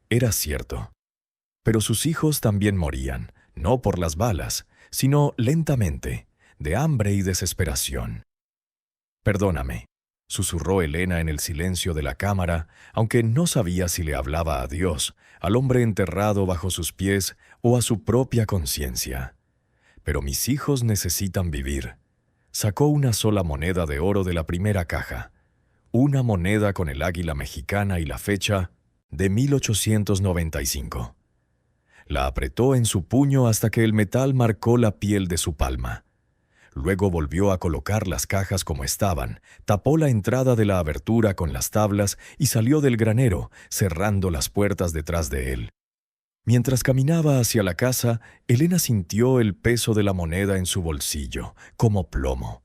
Era cierto. Pero sus hijos también morían, no por las balas, sino lentamente, de hambre y desesperación. «Perdóname», susurró Elena en el silencio de la cámara, aunque no sabía si le hablaba a Dios, al hombre enterrado bajo sus pies o a su propia conciencia. «Pero mis hijos necesitan vivir». Sacó una sola moneda de oro de la primera caja, una moneda con el águila mexicana y la fecha de 1895. La apretó en su puño hasta que el metal marcó la piel de su palma. Luego volvió a colocar las cajas como estaban, tapó la entrada de la abertura con las tablas y salió del granero, cerrando las puertas detrás de él. Mientras caminaba hacia la casa, Elena sintió el peso de la moneda en su bolsillo, como plomo.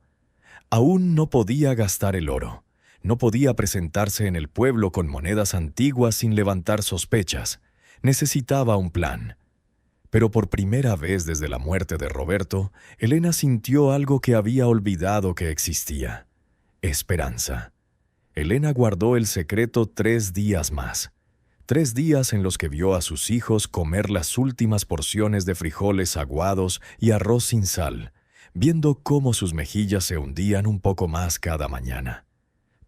Aún no podía gastar el oro. No podía presentarse en el pueblo con monedas antiguas sin levantar sospechas. Necesitaba un plan. Pero por primera vez desde la muerte de Roberto, Elena sintió algo que había olvidado que existía: esperanza. Elena guardó el secreto 3 días más. 3 días en los que vio a sus hijos comer las últimas porciones de frijoles aguados y arroz sin sal, viendo cómo sus mejillas se hundían un poco más cada mañana.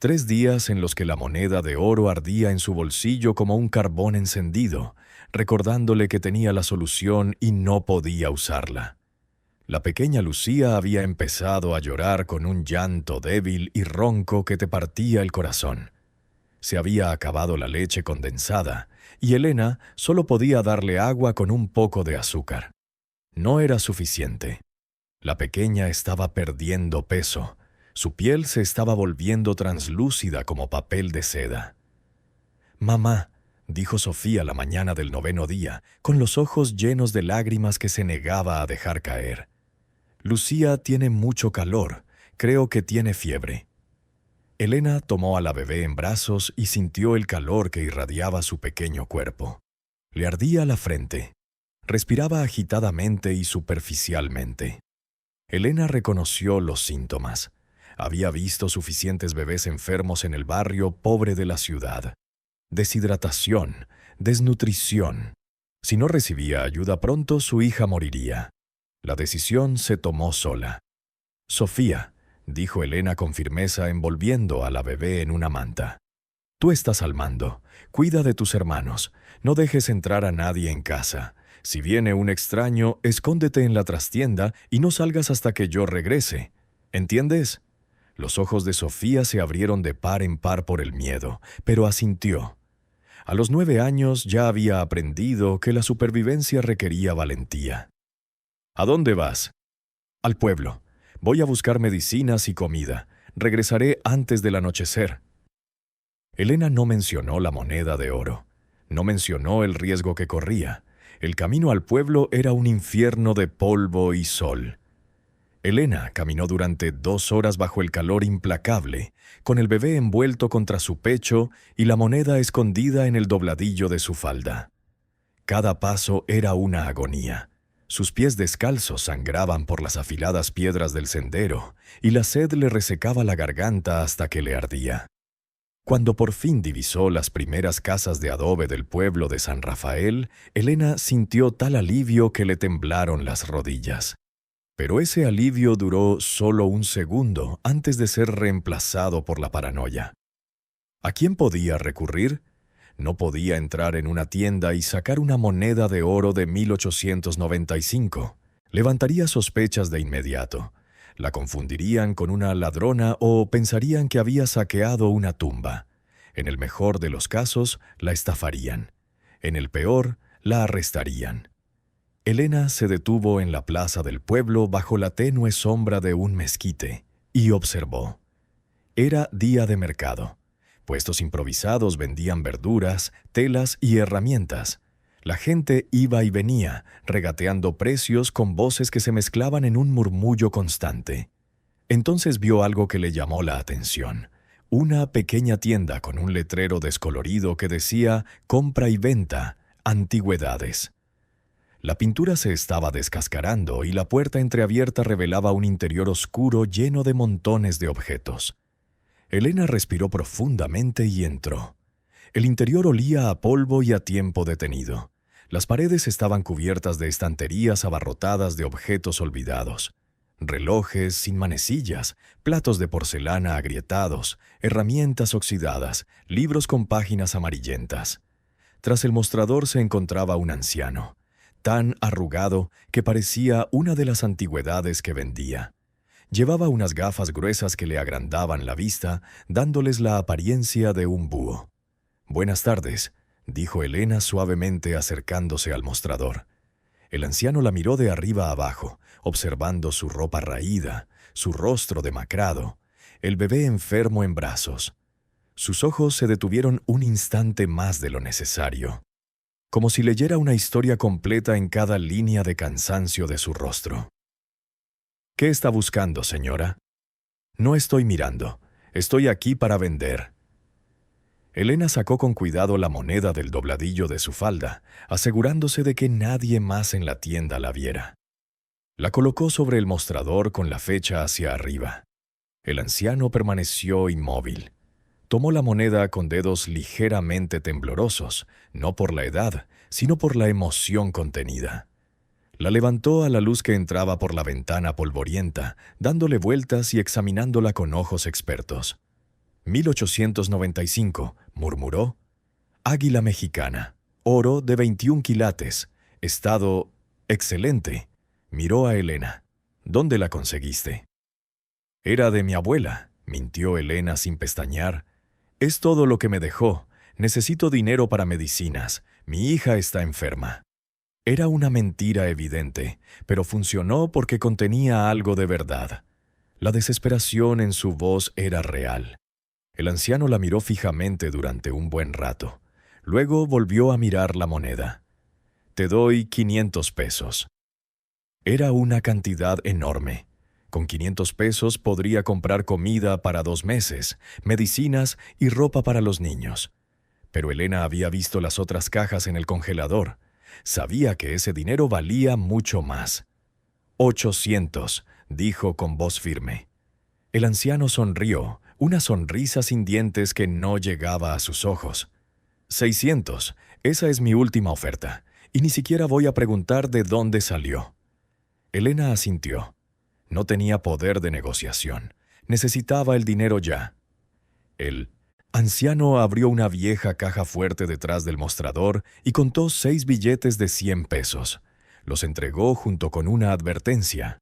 3 días en los que la moneda de oro ardía en su bolsillo como un carbón encendido, recordándole que tenía la solución y no podía usarla. La pequeña Lucía había empezado a llorar con un llanto débil y ronco que te partía el corazón. Se había acabado la leche condensada, y Elena solo podía darle agua con un poco de azúcar. No era suficiente. La pequeña estaba perdiendo peso. Su piel se estaba volviendo translúcida como papel de seda. «Mamá», dijo Sofía la mañana del 9º día, con los ojos llenos de lágrimas que se negaba a dejar caer. «Lucía tiene mucho calor. Creo que tiene fiebre». Elena tomó a la bebé en brazos y sintió el calor que irradiaba su pequeño cuerpo. Le ardía la frente. Respiraba agitadamente y superficialmente. Elena reconoció los síntomas. Había visto suficientes bebés enfermos en el barrio pobre de la ciudad. Deshidratación, desnutrición. Si no recibía ayuda pronto, su hija moriría. La decisión se tomó sola. «Sofía», dijo Elena con firmeza, envolviendo a la bebé en una manta. «Tú estás al mando. Cuida de tus hermanos. No dejes entrar a nadie en casa. Si viene un extraño, escóndete en la trastienda y no salgas hasta que yo regrese. ¿Entiendes?» Los ojos de Sofía se abrieron de par en par por el miedo, pero asintió. A los 9 años ya había aprendido que la supervivencia requería valentía. «¿A dónde vas?» «Al pueblo. Voy a buscar medicinas y comida. Regresaré antes del anochecer. Elena no mencionó la moneda de oro. No mencionó el riesgo que corría. El camino al pueblo era un infierno de polvo y sol. Elena caminó durante 2 horas bajo el calor implacable, con el bebé envuelto contra su pecho y la moneda escondida en el dobladillo de su falda. Cada paso era una agonía. Sus pies descalzos sangraban por las afiladas piedras del sendero, y la sed le resecaba la garganta hasta que le ardía. Cuando por fin divisó las primeras casas de adobe del pueblo de San Rafael, Elena sintió tal alivio que le temblaron las rodillas. Pero ese alivio duró solo un segundo antes de ser reemplazado por la paranoia. ¿A quién podía recurrir? No podía entrar en una tienda y sacar una moneda de oro de 1895. Levantaría sospechas de inmediato. La confundirían con una ladrona o pensarían que había saqueado una tumba. En el mejor de los casos, la estafarían. En el peor, la arrestarían. Elena se detuvo en la plaza del pueblo bajo la tenue sombra de un mezquite y observó. Era día de mercado. Puestos improvisados vendían verduras, telas y herramientas. La gente iba y venía, regateando precios con voces que se mezclaban en un murmullo constante. Entonces vio algo que le llamó la atención. Una pequeña tienda con un letrero descolorido que decía «Compra y venta, antigüedades». La pintura se estaba descascarando y la puerta entreabierta revelaba un interior oscuro lleno de montones de objetos. Elena respiró profundamente y entró. El interior olía a polvo y a tiempo detenido. Las paredes estaban cubiertas de estanterías abarrotadas de objetos olvidados. Relojes sin manecillas, platos de porcelana agrietados, herramientas oxidadas, libros con páginas amarillentas. Tras el mostrador se encontraba un anciano, tan arrugado que parecía una de las antigüedades que vendía. Llevaba unas gafas gruesas que le agrandaban la vista, dándoles la apariencia de un búho. «Buenas tardes», dijo Elena suavemente acercándose al mostrador. El anciano la miró de arriba abajo, observando su ropa raída, su rostro demacrado, el bebé enfermo en brazos. Sus ojos se detuvieron un instante más de lo necesario, como si leyera una historia completa en cada línea de cansancio de su rostro. «¿Qué está buscando, señora?» «No estoy mirando. Estoy aquí para vender». Elena sacó con cuidado la moneda del dobladillo de su falda, asegurándose de que nadie más en la tienda la viera. La colocó sobre el mostrador con la fecha hacia arriba. El anciano permaneció inmóvil. Tomó la moneda con dedos ligeramente temblorosos, no por la edad, sino por la emoción contenida. La levantó a la luz que entraba por la ventana polvorienta, dándole vueltas y examinándola con ojos expertos. 1895, murmuró. Águila mexicana, oro de 21 quilates, estado excelente. Miró a Elena. ¿Dónde la conseguiste? Era de mi abuela, mintió Elena sin pestañear. Es todo lo que me dejó. Necesito dinero para medicinas. Mi hija está enferma. Era una mentira evidente, pero funcionó porque contenía algo de verdad. La desesperación en su voz era real. El anciano la miró fijamente durante un buen rato. Luego volvió a mirar la moneda. «Te doy 500 pesos». Era una cantidad enorme. Con 500 pesos podría comprar comida para 2 meses, medicinas y ropa para los niños. Pero Elena había visto las otras cajas en el congelador. Sabía que ese dinero valía mucho más. 800, dijo con voz firme. El anciano sonrió, una sonrisa sin dientes que no llegaba a sus ojos. 600, esa es mi última oferta, y ni siquiera voy a preguntar de dónde salió. Elena asintió. No tenía poder de negociación. Necesitaba el dinero ya. El anciano abrió una vieja caja fuerte detrás del mostrador y contó 6 billetes de 100 pesos. Los entregó junto con una advertencia.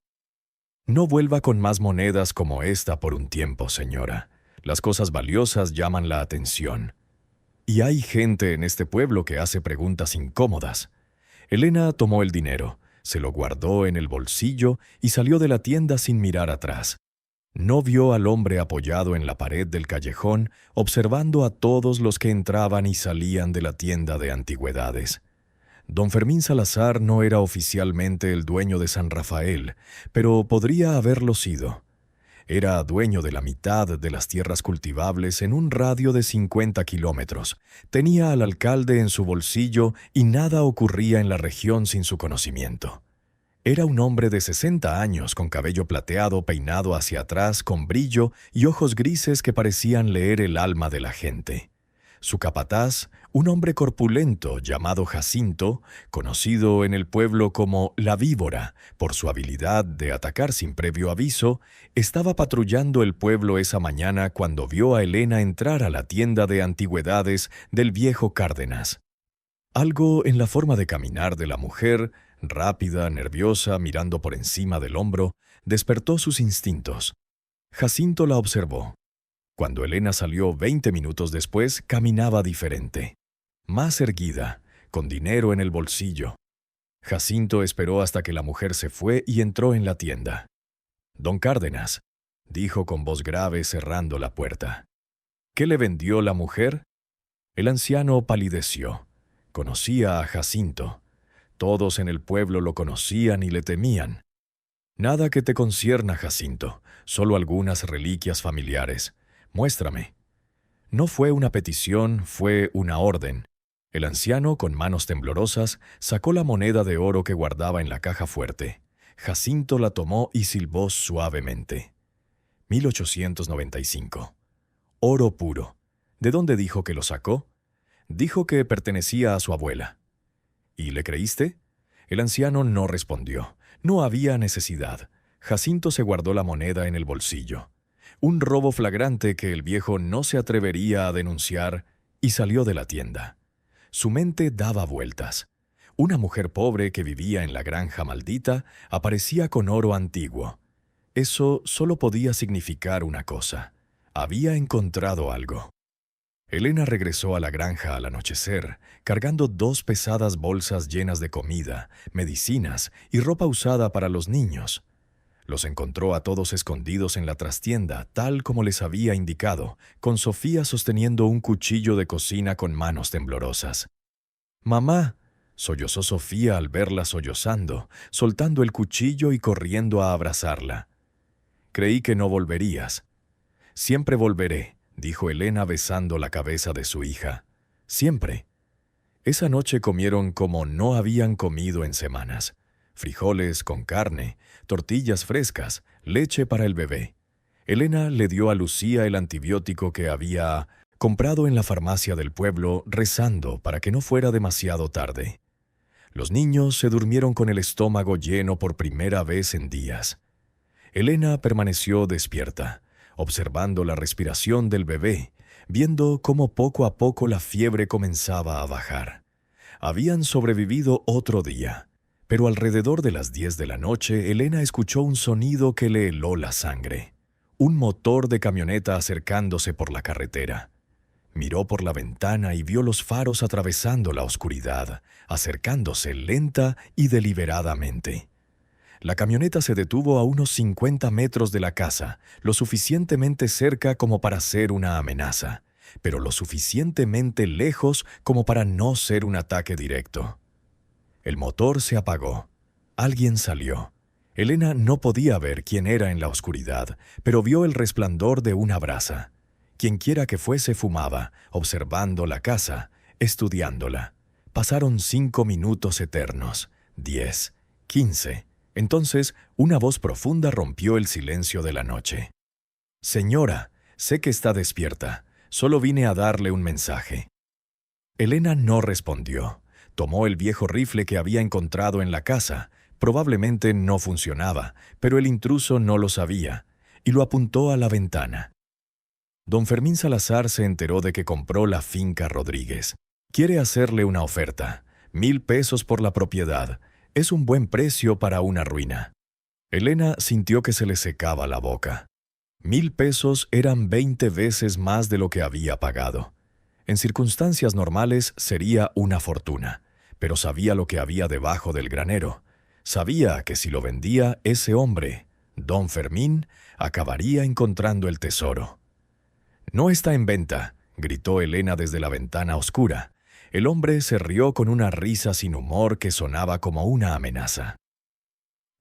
«No vuelva con más monedas como esta por un tiempo, señora. Las cosas valiosas llaman la atención. Y hay gente en este pueblo que hace preguntas incómodas». Elena tomó el dinero, se lo guardó en el bolsillo y salió de la tienda sin mirar atrás. No vio al hombre apoyado en la pared del callejón, observando a todos los que entraban y salían de la tienda de antigüedades. Don Fermín Salazar no era oficialmente el dueño de San Rafael, pero podría haberlo sido. Era dueño de la mitad de las tierras cultivables en un radio de 50 kilómetros. Tenía al alcalde en su bolsillo y nada ocurría en la región sin su conocimiento. Era un hombre de 60 años, con cabello plateado peinado hacia atrás, con brillo y ojos grises que parecían leer el alma de la gente. Su capataz, un hombre corpulento llamado Jacinto, conocido en el pueblo como la Víbora por su habilidad de atacar sin previo aviso, estaba patrullando el pueblo esa mañana cuando vio a Elena entrar a la tienda de antigüedades del viejo Cárdenas. Algo en la forma de caminar de la mujer, rápida, nerviosa, mirando por encima del hombro, despertó sus instintos. Jacinto la observó. Cuando Elena salió 20 minutos después, caminaba diferente. Más erguida, con dinero en el bolsillo. Jacinto esperó hasta que la mujer se fue y entró en la tienda. «Don Cárdenas», dijo con voz grave cerrando la puerta. «¿Qué le vendió la mujer?» El anciano palideció. Conocía a Jacinto. Todos en el pueblo lo conocían y le temían. «Nada que te concierna, Jacinto, solo algunas reliquias familiares. Muéstrame». No fue una petición, fue una orden. El anciano, con manos temblorosas, sacó la moneda de oro que guardaba en la caja fuerte. Jacinto la tomó y silbó suavemente. 1895. Oro puro. ¿De dónde dijo que lo sacó? Dijo que pertenecía a su abuela. ¿Y le creíste? El anciano no respondió. No había necesidad. Jacinto se guardó la moneda en el bolsillo. Un robo flagrante que el viejo no se atrevería a denunciar, y salió de la tienda. Su mente daba vueltas. Una mujer pobre que vivía en la granja maldita aparecía con oro antiguo. Eso solo podía significar una cosa. Había encontrado algo. Elena regresó a la granja al anochecer, cargando 2 pesadas bolsas llenas de comida, medicinas y ropa usada para los niños. Los encontró a todos escondidos en la trastienda, tal como les había indicado, con Sofía sosteniendo un cuchillo de cocina con manos temblorosas. «Mamá», sollozó Sofía al verla sollozando, soltando el cuchillo y corriendo a abrazarla. «Creí que no volverías». «Siempre volveré», dijo Elena besando la cabeza de su hija. «Siempre». Esa noche comieron como no habían comido en semanas. Frijoles con carne, tortillas frescas, leche para el bebé. Elena le dio a Lucía el antibiótico que había comprado en la farmacia del pueblo, rezando para que no fuera demasiado tarde. Los niños se durmieron con el estómago lleno por primera vez en días. Elena permaneció despierta, observando la respiración del bebé, viendo cómo poco a poco la fiebre comenzaba a bajar. Habían sobrevivido otro día. Pero alrededor de las 10 de la noche, Elena escuchó un sonido que le heló la sangre. Un motor de camioneta acercándose por la carretera. Miró por la ventana y vio los faros atravesando la oscuridad, acercándose lenta y deliberadamente. La camioneta se detuvo a unos 50 metros de la casa, lo suficientemente cerca como para ser una amenaza, pero lo suficientemente lejos como para no ser un ataque directo. El motor se apagó. Alguien salió. Elena no podía ver quién era en la oscuridad, pero vio el resplandor de una brasa. Quienquiera que fuese fumaba, observando la casa, estudiándola. Pasaron 5 minutos eternos, 10, 15. Entonces, una voz profunda rompió el silencio de la noche. «Señora, sé que está despierta. Solo vine a darle un mensaje». Elena no respondió. Tomó el viejo rifle que había encontrado en la casa. Probablemente no funcionaba, pero el intruso no lo sabía, y lo apuntó a la ventana. Don Fermín Salazar se enteró de que compró la finca Rodríguez. Quiere hacerle una oferta. 1,000 pesos por la propiedad. Es un buen precio para una ruina. Elena sintió que se le secaba la boca. 1,000 pesos eran 20 veces más de lo que había pagado. En circunstancias normales sería una fortuna, pero sabía lo que había debajo del granero. Sabía que si lo vendía, ese hombre, Don Fermín acabaría encontrando el tesoro. «No está en venta», gritó Elena desde la ventana oscura. El hombre se rió con una risa sin humor que sonaba como una amenaza.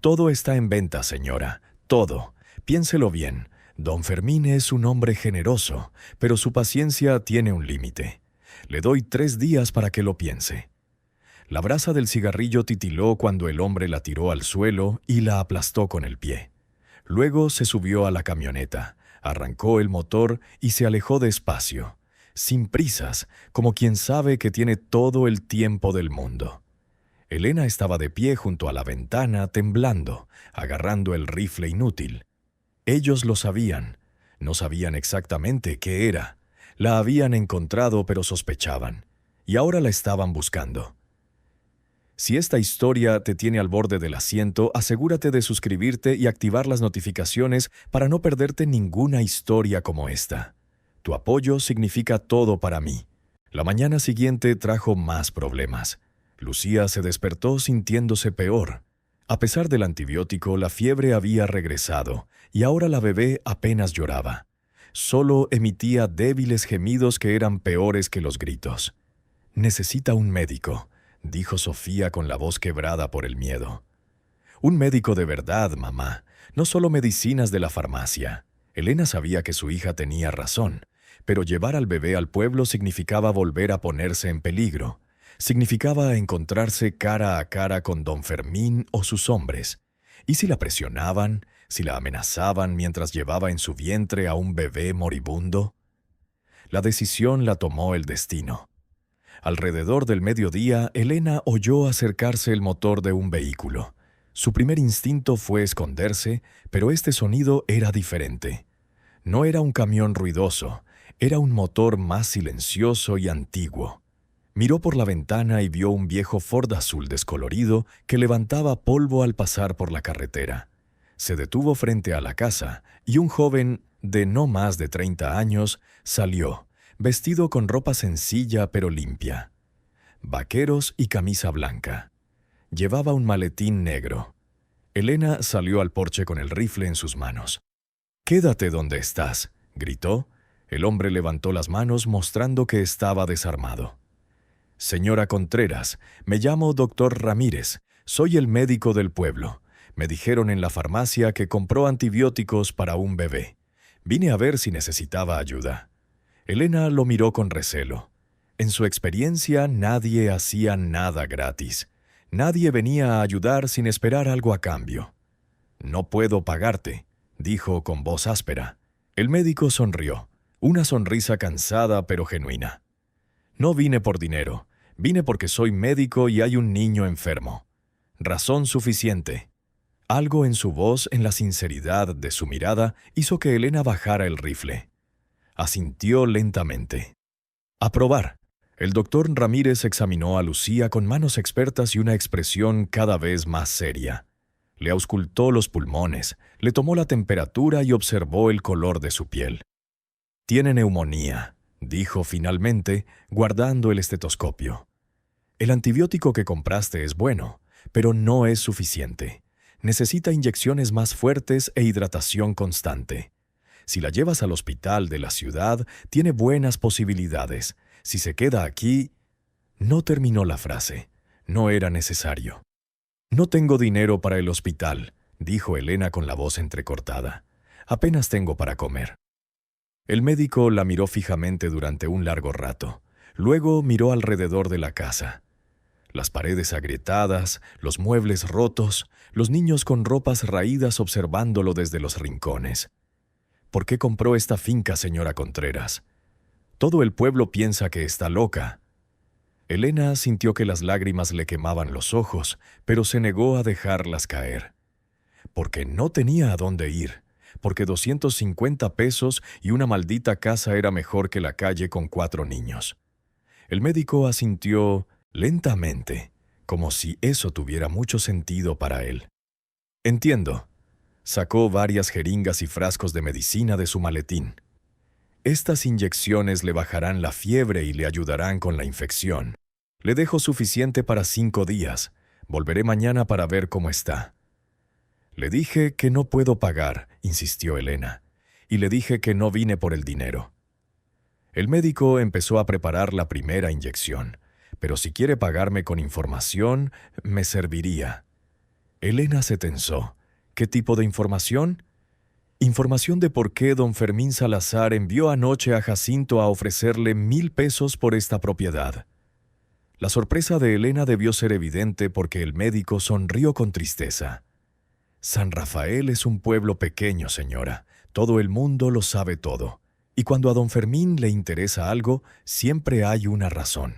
«Todo está en venta, señora, todo. Piénselo bien. Don Fermín es un hombre generoso, pero su paciencia tiene un límite. Le doy 3 días para que lo piense». La brasa del cigarrillo titiló cuando el hombre la tiró al suelo y la aplastó con el pie. Luego se subió a la camioneta, arrancó el motor y se alejó despacio, sin prisas, como quien sabe que tiene todo el tiempo del mundo. Elena estaba de pie junto a la ventana, temblando, agarrando el rifle inútil. Ellos lo sabían. No sabían exactamente qué era. La habían encontrado, pero sospechaban. Y ahora la estaban buscando. Si esta historia te tiene al borde del asiento, asegúrate de suscribirte y activar las notificaciones para no perderte ninguna historia como esta. Tu apoyo significa todo para mí. La mañana siguiente trajo más problemas. Lucía se despertó sintiéndose peor. A pesar del antibiótico, la fiebre había regresado y ahora la bebé apenas lloraba. Solo emitía débiles gemidos que eran peores que los gritos. «Necesita un médico», dijo Sofía con la voz quebrada por el miedo. «Un médico de verdad, mamá, no solo medicinas de la farmacia». Elena sabía que su hija tenía razón, pero llevar al bebé al pueblo significaba volver a ponerse en peligro. Significaba encontrarse cara a cara con don Fermín o sus hombres. ¿Y si la presionaban, si la amenazaban mientras llevaba en su vientre a un bebé moribundo? La decisión la tomó el destino. Alrededor del mediodía, Elena oyó acercarse el motor de un vehículo. Su primer instinto fue esconderse, pero este sonido era diferente. No era un camión ruidoso, era un motor más silencioso y antiguo. Miró por la ventana y vio un viejo Ford azul descolorido que levantaba polvo al pasar por la carretera. Se detuvo frente a la casa y un joven de no más de 30 años salió, vestido con ropa sencilla pero limpia. Vaqueros y camisa blanca. Llevaba un maletín negro. Elena salió al porche con el rifle en sus manos. «Quédate donde estás», gritó. El hombre levantó las manos mostrando que estaba desarmado. «Señora Contreras, me llamo Dr. Ramírez. Soy el médico del pueblo. Me dijeron en la farmacia que compró antibióticos para un bebé. Vine a ver si necesitaba ayuda». Elena lo miró con recelo. En su experiencia, nadie hacía nada gratis. Nadie venía a ayudar sin esperar algo a cambio. «No puedo pagarte», dijo con voz áspera. El médico sonrió, una sonrisa cansada pero genuina. «No vine por dinero. Vine porque soy médico y hay un niño enfermo. Razón suficiente». Algo en su voz, en la sinceridad de su mirada, hizo que Elena bajara el rifle. Asintió lentamente. «A probar». El doctor Ramírez examinó a Lucía con manos expertas y una expresión cada vez más seria. Le auscultó los pulmones, le tomó la temperatura y observó el color de su piel. «Tiene neumonía», dijo finalmente, guardando el estetoscopio. «El antibiótico que compraste es bueno, pero no es suficiente. Necesita inyecciones más fuertes e hidratación constante. Si la llevas al hospital de la ciudad, tiene buenas posibilidades. Si se queda aquí...» No terminó la frase. No era necesario. «No tengo dinero para el hospital», dijo Elena con la voz entrecortada. «Apenas tengo para comer». El médico la miró fijamente durante un largo rato. Luego miró alrededor de la casa. Las paredes agrietadas, los muebles rotos, los niños con ropas raídas observándolo desde los rincones. «¿Por qué compró esta finca, señora Contreras? Todo el pueblo piensa que está loca». Elena sintió que las lágrimas le quemaban los ojos, pero se negó a dejarlas caer. Porque no tenía a dónde ir, porque 250 pesos y una maldita casa era mejor que la calle con 4 niños. El médico asintió lentamente, como si eso tuviera mucho sentido para él. «Entiendo». Sacó varias jeringas y frascos de medicina de su maletín. «Estas inyecciones le bajarán la fiebre y le ayudarán con la infección. Le dejo suficiente para 5 días. Volveré mañana para ver cómo está». Le dije que no puedo pagar, insistió Elena, y le dije que no vine por el dinero. El médico empezó a preparar la primera inyección, pero si quiere pagarme con información, me serviría. Elena se tensó. ¿Qué tipo de información? Información de por qué don Fermín Salazar envió anoche a Jacinto a ofrecerle 1,000 pesos por esta propiedad. La sorpresa de Elena debió ser evidente porque el médico sonrió con tristeza. San Rafael es un pueblo pequeño, señora. Todo el mundo lo sabe todo. Y cuando a don Fermín le interesa algo, siempre hay una razón.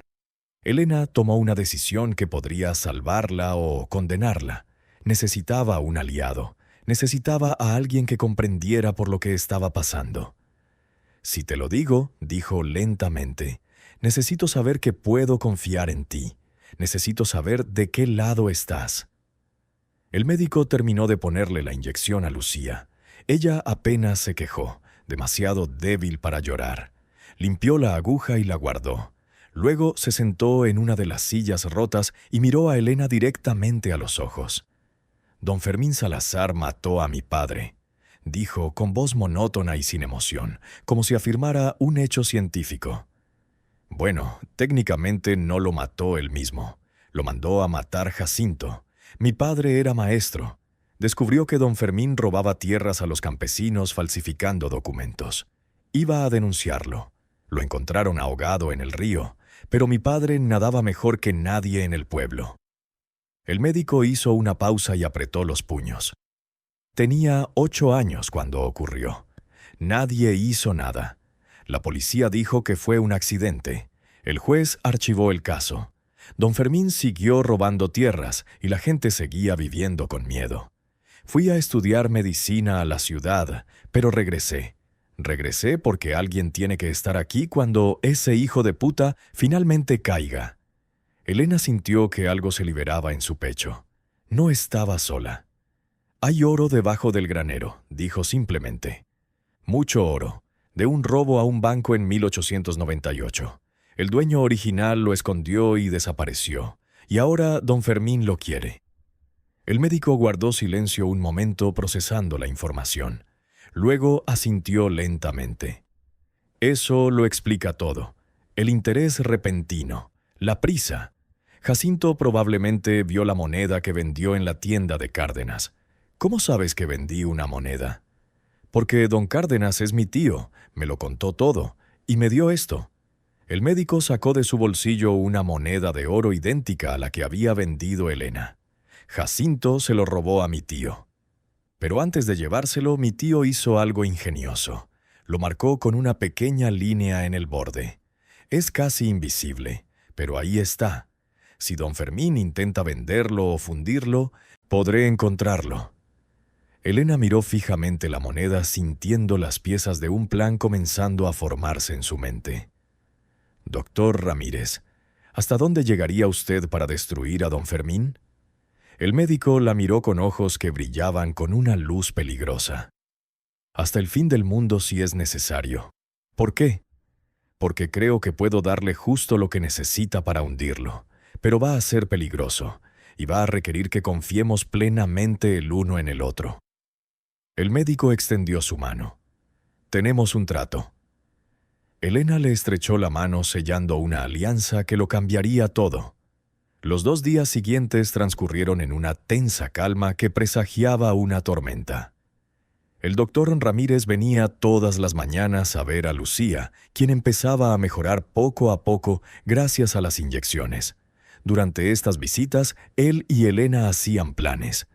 Elena tomó una decisión que podría salvarla o condenarla. Necesitaba un aliado. Necesitaba a alguien que comprendiera por lo que estaba pasando. «Si te lo digo», dijo lentamente, «necesito saber que puedo confiar en ti. Necesito saber de qué lado estás». El médico terminó de ponerle la inyección a Lucía. Ella apenas se quejó, demasiado débil para llorar. Limpió la aguja y la guardó. Luego se sentó en una de las sillas rotas y miró a Elena directamente a los ojos. «Don Fermín Salazar mató a mi padre», dijo con voz monótona y sin emoción, como si afirmara un hecho científico. «Bueno, técnicamente no lo mató él mismo. Lo mandó a matar Jacinto. Mi padre era maestro. Descubrió que don Fermín robaba tierras a los campesinos falsificando documentos. Iba a denunciarlo. Lo encontraron ahogado en el río, pero mi padre nadaba mejor que nadie en el pueblo». El médico hizo una pausa y apretó los puños. Tenía 8 años cuando ocurrió. Nadie hizo nada. La policía dijo que fue un accidente. El juez archivó el caso. Don Fermín siguió robando tierras y la gente seguía viviendo con miedo. Fui a estudiar medicina a la ciudad, pero regresé. Regresé porque alguien tiene que estar aquí cuando ese hijo de puta finalmente caiga. Elena sintió que algo se liberaba en su pecho. No estaba sola. «Hay oro debajo del granero», dijo simplemente. «Mucho oro, de un robo a un banco en 1898. El dueño original lo escondió y desapareció, y ahora don Fermín lo quiere». El médico guardó silencio un momento procesando la información. Luego asintió lentamente. «Eso lo explica todo. El interés repentino, la prisa. Jacinto probablemente vio la moneda que vendió en la tienda de Cárdenas. ¿Cómo sabes que vendí una moneda?» «Porque don Cárdenas es mi tío, me lo contó todo, y me dio esto». El médico sacó de su bolsillo una moneda de oro idéntica a la que había vendido Elena. «Jacinto se lo robó a mi tío. Pero antes de llevárselo, mi tío hizo algo ingenioso. Lo marcó con una pequeña línea en el borde. Es casi invisible, pero ahí está. Si don Fermín intenta venderlo o fundirlo, podré encontrarlo». Elena miró fijamente la moneda sintiendo las piezas de un plan comenzando a formarse en su mente. «Doctor Ramírez, ¿hasta dónde llegaría usted para destruir a don Fermín?» El médico la miró con ojos que brillaban con una luz peligrosa. «Hasta el fin del mundo si es necesario». «¿Por qué?» «Porque creo que puedo darle justo lo que necesita para hundirlo. Pero va a ser peligroso, y va a requerir que confiemos plenamente el uno en el otro». El médico extendió su mano. «Tenemos un trato». Elena le estrechó la mano sellando una alianza que lo cambiaría todo. Los 2 días siguientes transcurrieron en una tensa calma que presagiaba una tormenta. El doctor Ramírez venía todas las mañanas a ver a Lucía, quien empezaba a mejorar poco a poco gracias a las inyecciones. Durante estas visitas, él y Elena hacían planes.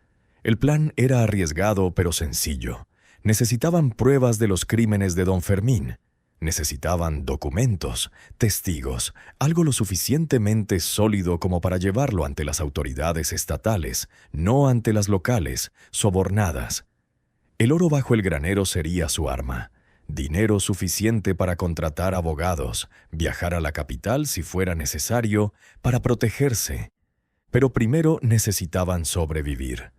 El plan era arriesgado pero sencillo. Necesitaban pruebas de los crímenes de don Fermín. Necesitaban documentos, testigos, algo lo suficientemente sólido como para llevarlo ante las autoridades estatales, no ante las locales, sobornadas. El oro bajo el granero sería su arma. Dinero suficiente para contratar abogados, viajar a la capital si fuera necesario, para protegerse. Pero primero necesitaban sobrevivir.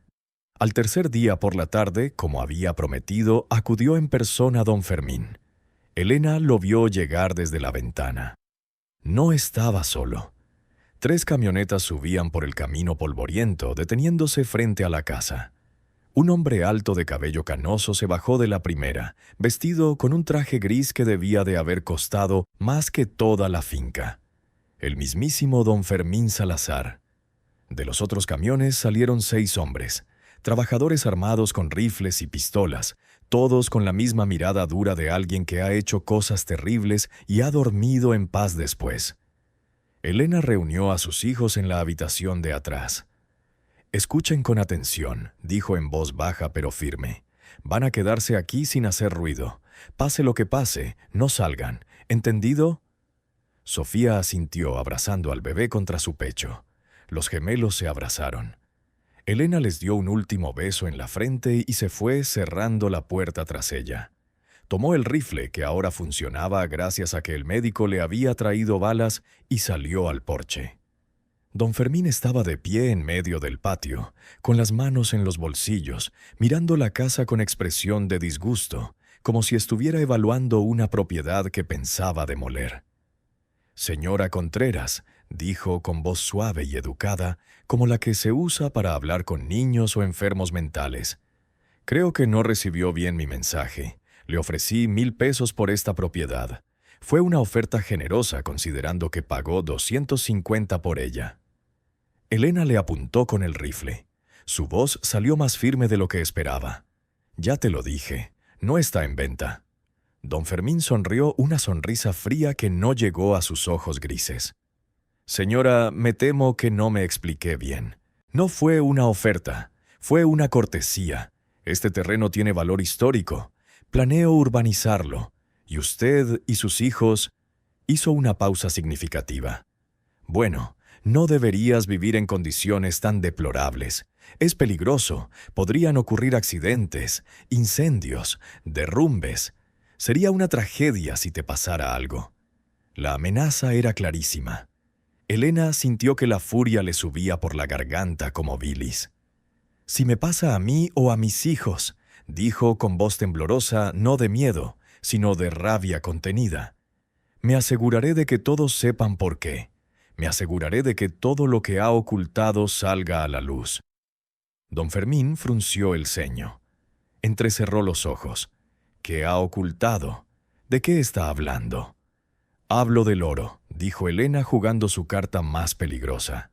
Al tercer día por la tarde, como había prometido, acudió en persona don Fermín. Elena lo vio llegar desde la ventana. No estaba solo. 3 camionetas subían por el camino polvoriento, deteniéndose frente a la casa. Un hombre alto de cabello canoso se bajó de la primera, vestido con un traje gris que debía de haber costado más que toda la finca. El mismísimo don Fermín Salazar. De los otros camiones salieron 6 hombres, trabajadores armados con rifles y pistolas, todos con la misma mirada dura de alguien que ha hecho cosas terribles y ha dormido en paz después. Elena reunió a sus hijos en la habitación de atrás. «Escuchen con atención», dijo en voz baja pero firme. «Van a quedarse aquí sin hacer ruido. Pase lo que pase, no salgan. ¿Entendido?» Sofía asintió abrazando al bebé contra su pecho. Los gemelos se abrazaron. Elena les dio un último beso en la frente y se fue cerrando la puerta tras ella. Tomó el rifle, que ahora funcionaba gracias a que el médico le había traído balas, y salió al porche. Don Fermín estaba de pie en medio del patio, con las manos en los bolsillos, mirando la casa con expresión de disgusto, como si estuviera evaluando una propiedad que pensaba demoler. «Señora Contreras», dijo con voz suave y educada, como la que se usa para hablar con niños o enfermos mentales. «Creo que no recibió bien mi mensaje. Le ofrecí 1,000 pesos por esta propiedad. Fue una oferta generosa considerando que pagó 250 por ella». Elena le apuntó con el rifle. Su voz salió más firme de lo que esperaba. «Ya te lo dije, no está en venta». Don Fermín sonrió una sonrisa fría que no llegó a sus ojos grises. «Señora, me temo que no me expliqué bien. No fue una oferta, fue una cortesía. Este terreno tiene valor histórico. Planeo urbanizarlo. Y usted y sus hijos...» Hizo una pausa significativa. «Bueno, no deberías vivir en condiciones tan deplorables. Es peligroso. Podrían ocurrir accidentes, incendios, derrumbes. Sería una tragedia si te pasara algo». La amenaza era clarísima. Elena sintió que la furia le subía por la garganta como bilis. «Si me pasa a mí o a mis hijos», dijo con voz temblorosa, no de miedo, sino de rabia contenida. «Me aseguraré de que todos sepan por qué. Me aseguraré de que todo lo que ha ocultado salga a la luz». Don Fermín frunció el ceño. Entrecerró los ojos. «¿Qué ha ocultado? ¿De qué está hablando?» «Hablo del oro», dijo Elena jugando su carta más peligrosa.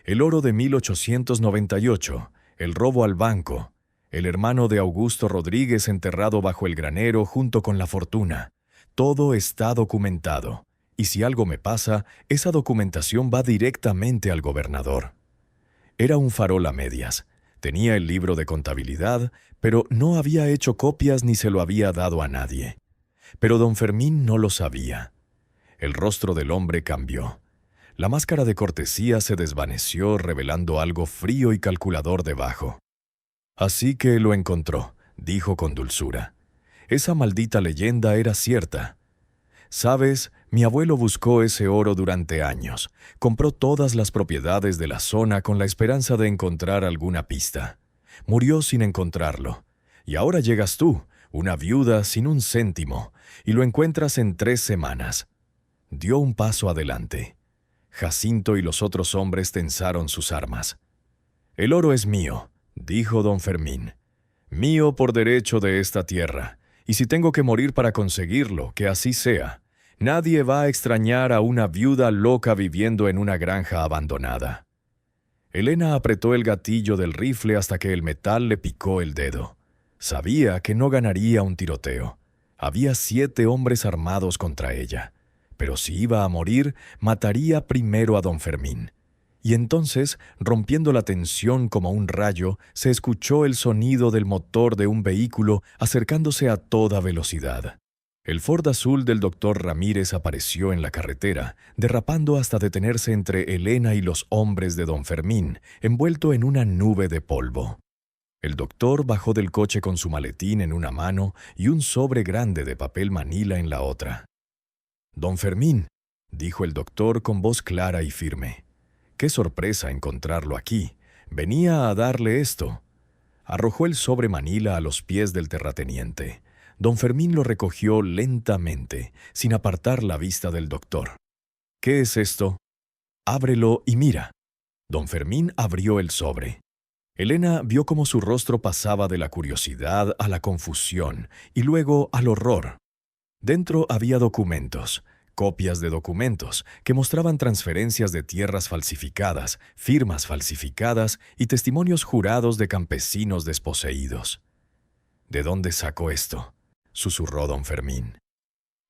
«El oro de 1898, el robo al banco, el hermano de Augusto Rodríguez enterrado bajo el granero junto con la fortuna. Todo está documentado, y si algo me pasa, esa documentación va directamente al gobernador». Era un farol a medias. Tenía el libro de contabilidad, pero no había hecho copias ni se lo había dado a nadie. Pero don Fermín no lo sabía. El rostro del hombre cambió. La máscara de cortesía se desvaneció, revelando algo frío y calculador debajo. «Así que lo encontró», dijo con dulzura. «Esa maldita leyenda era cierta. Sabes, mi abuelo buscó ese oro durante años. Compró todas las propiedades de la zona con la esperanza de encontrar alguna pista. Murió sin encontrarlo. Y ahora llegas tú, una viuda sin un céntimo, y lo encuentras en 3 semanas». Dio un paso adelante. Jacinto y los otros hombres tensaron sus armas. «El oro es mío», dijo don Fermín. «Mío por derecho de esta tierra, y si tengo que morir para conseguirlo, que así sea. Nadie va a extrañar a una viuda loca viviendo en una granja abandonada». Elena apretó el gatillo del rifle hasta que el metal le picó el dedo. Sabía que no ganaría un tiroteo. Había 7 hombres armados contra ella. Pero si iba a morir, mataría primero a don Fermín. Y entonces, rompiendo la tensión como un rayo, se escuchó el sonido del motor de un vehículo acercándose a toda velocidad. El Ford azul del doctor Ramírez apareció en la carretera, derrapando hasta detenerse entre Elena y los hombres de don Fermín, envuelto en una nube de polvo. El doctor bajó del coche con su maletín en una mano y un sobre grande de papel manila en la otra. «Don Fermín», dijo el doctor con voz clara y firme. «Qué sorpresa encontrarlo aquí. Venía a darle esto». Arrojó el sobre manila a los pies del terrateniente. Don Fermín lo recogió lentamente, sin apartar la vista del doctor. «¿Qué es esto?» «Ábrelo y mira». Don Fermín abrió el sobre. Elena vio cómo su rostro pasaba de la curiosidad a la confusión y luego al horror. Dentro había documentos, copias de documentos, que mostraban transferencias de tierras falsificadas, firmas falsificadas y testimonios jurados de campesinos desposeídos. ¿De dónde sacó esto?, susurró don Fermín.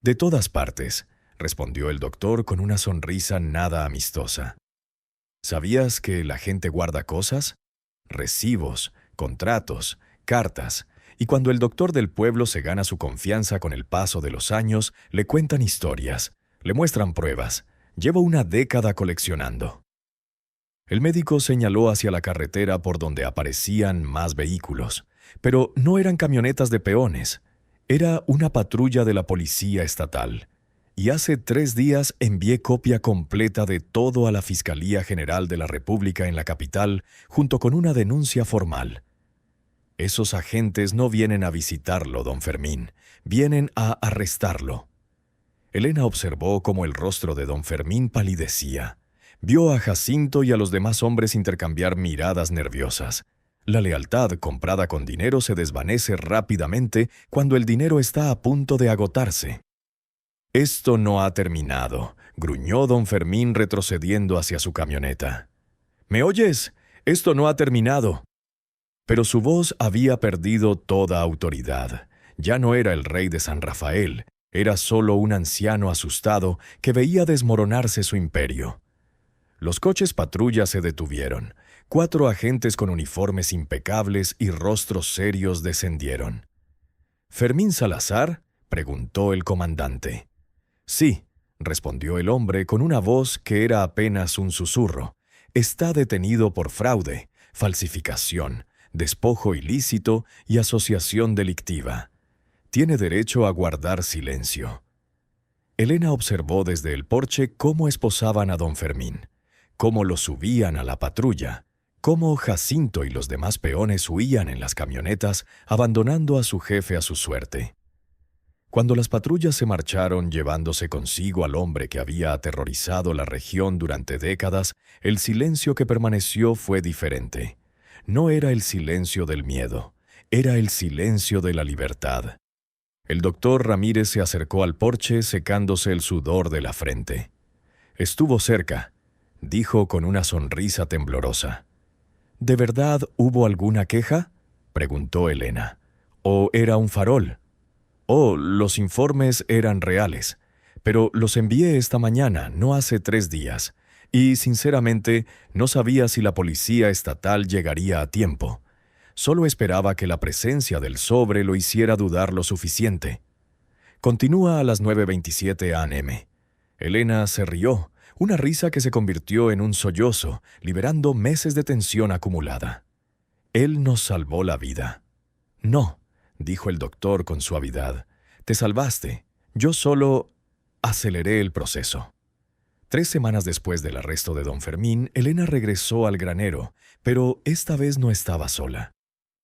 De todas partes, respondió el doctor con una sonrisa nada amistosa. ¿Sabías que la gente guarda cosas? Recibos, contratos, cartas, y cuando el doctor del pueblo se gana su confianza con el paso de los años, le cuentan historias, le muestran pruebas. Llevo una década coleccionando. El médico señaló hacia la carretera por donde aparecían más vehículos, pero no eran camionetas de peones. Era una patrulla de la policía estatal. Y hace 3 días envié copia completa de todo a la Fiscalía General de la República en la capital, junto con una denuncia formal. Esos agentes no vienen a visitarlo, don Fermín, vienen a arrestarlo. Elena observó cómo el rostro de don Fermín palidecía. Vio a Jacinto y a los demás hombres intercambiar miradas nerviosas. La lealtad comprada con dinero se desvanece rápidamente cuando el dinero está a punto de agotarse. «Esto no ha terminado», gruñó don Fermín retrocediendo hacia su camioneta. «¿Me oyes? Esto no ha terminado». Pero su voz había perdido toda autoridad. Ya no era el rey de San Rafael, era solo un anciano asustado que veía desmoronarse su imperio. Los coches patrulla se detuvieron. 4 agentes con uniformes impecables y rostros serios descendieron. «¿Fermín Salazar?», preguntó el comandante. «Sí», respondió el hombre con una voz que era apenas un susurro. «Está detenido por fraude, falsificación, despojo ilícito y asociación delictiva. Tiene derecho a guardar silencio». Elena observó desde el porche cómo esposaban a don Fermín, cómo lo subían a la patrulla, cómo Jacinto y los demás peones huían en las camionetas, abandonando a su jefe a su suerte. Cuando las patrullas se marcharon llevándose consigo al hombre que había aterrorizado la región durante décadas, el silencio que permaneció fue diferente. No era el silencio del miedo, era el silencio de la libertad. El doctor Ramírez se acercó al porche secándose el sudor de la frente. «Estuvo cerca», dijo con una sonrisa temblorosa. «¿De verdad hubo alguna queja?», preguntó Elena. «¿O era un farol?». «Oh, los informes eran reales, pero los envié esta mañana, no hace 3 días, y, sinceramente, no sabía si la policía estatal llegaría a tiempo. Solo esperaba que la presencia del sobre lo hiciera dudar lo suficiente». «Continúa a las 9:27 a.m». Elena se rió, una risa que se convirtió en un sollozo, liberando meses de tensión acumulada. «Él nos salvó la vida». «No», dijo el doctor con suavidad. «Te salvaste. Yo solo aceleré el proceso». 3 semanas después del arresto de don Fermín, Elena regresó al granero, pero esta vez no estaba sola.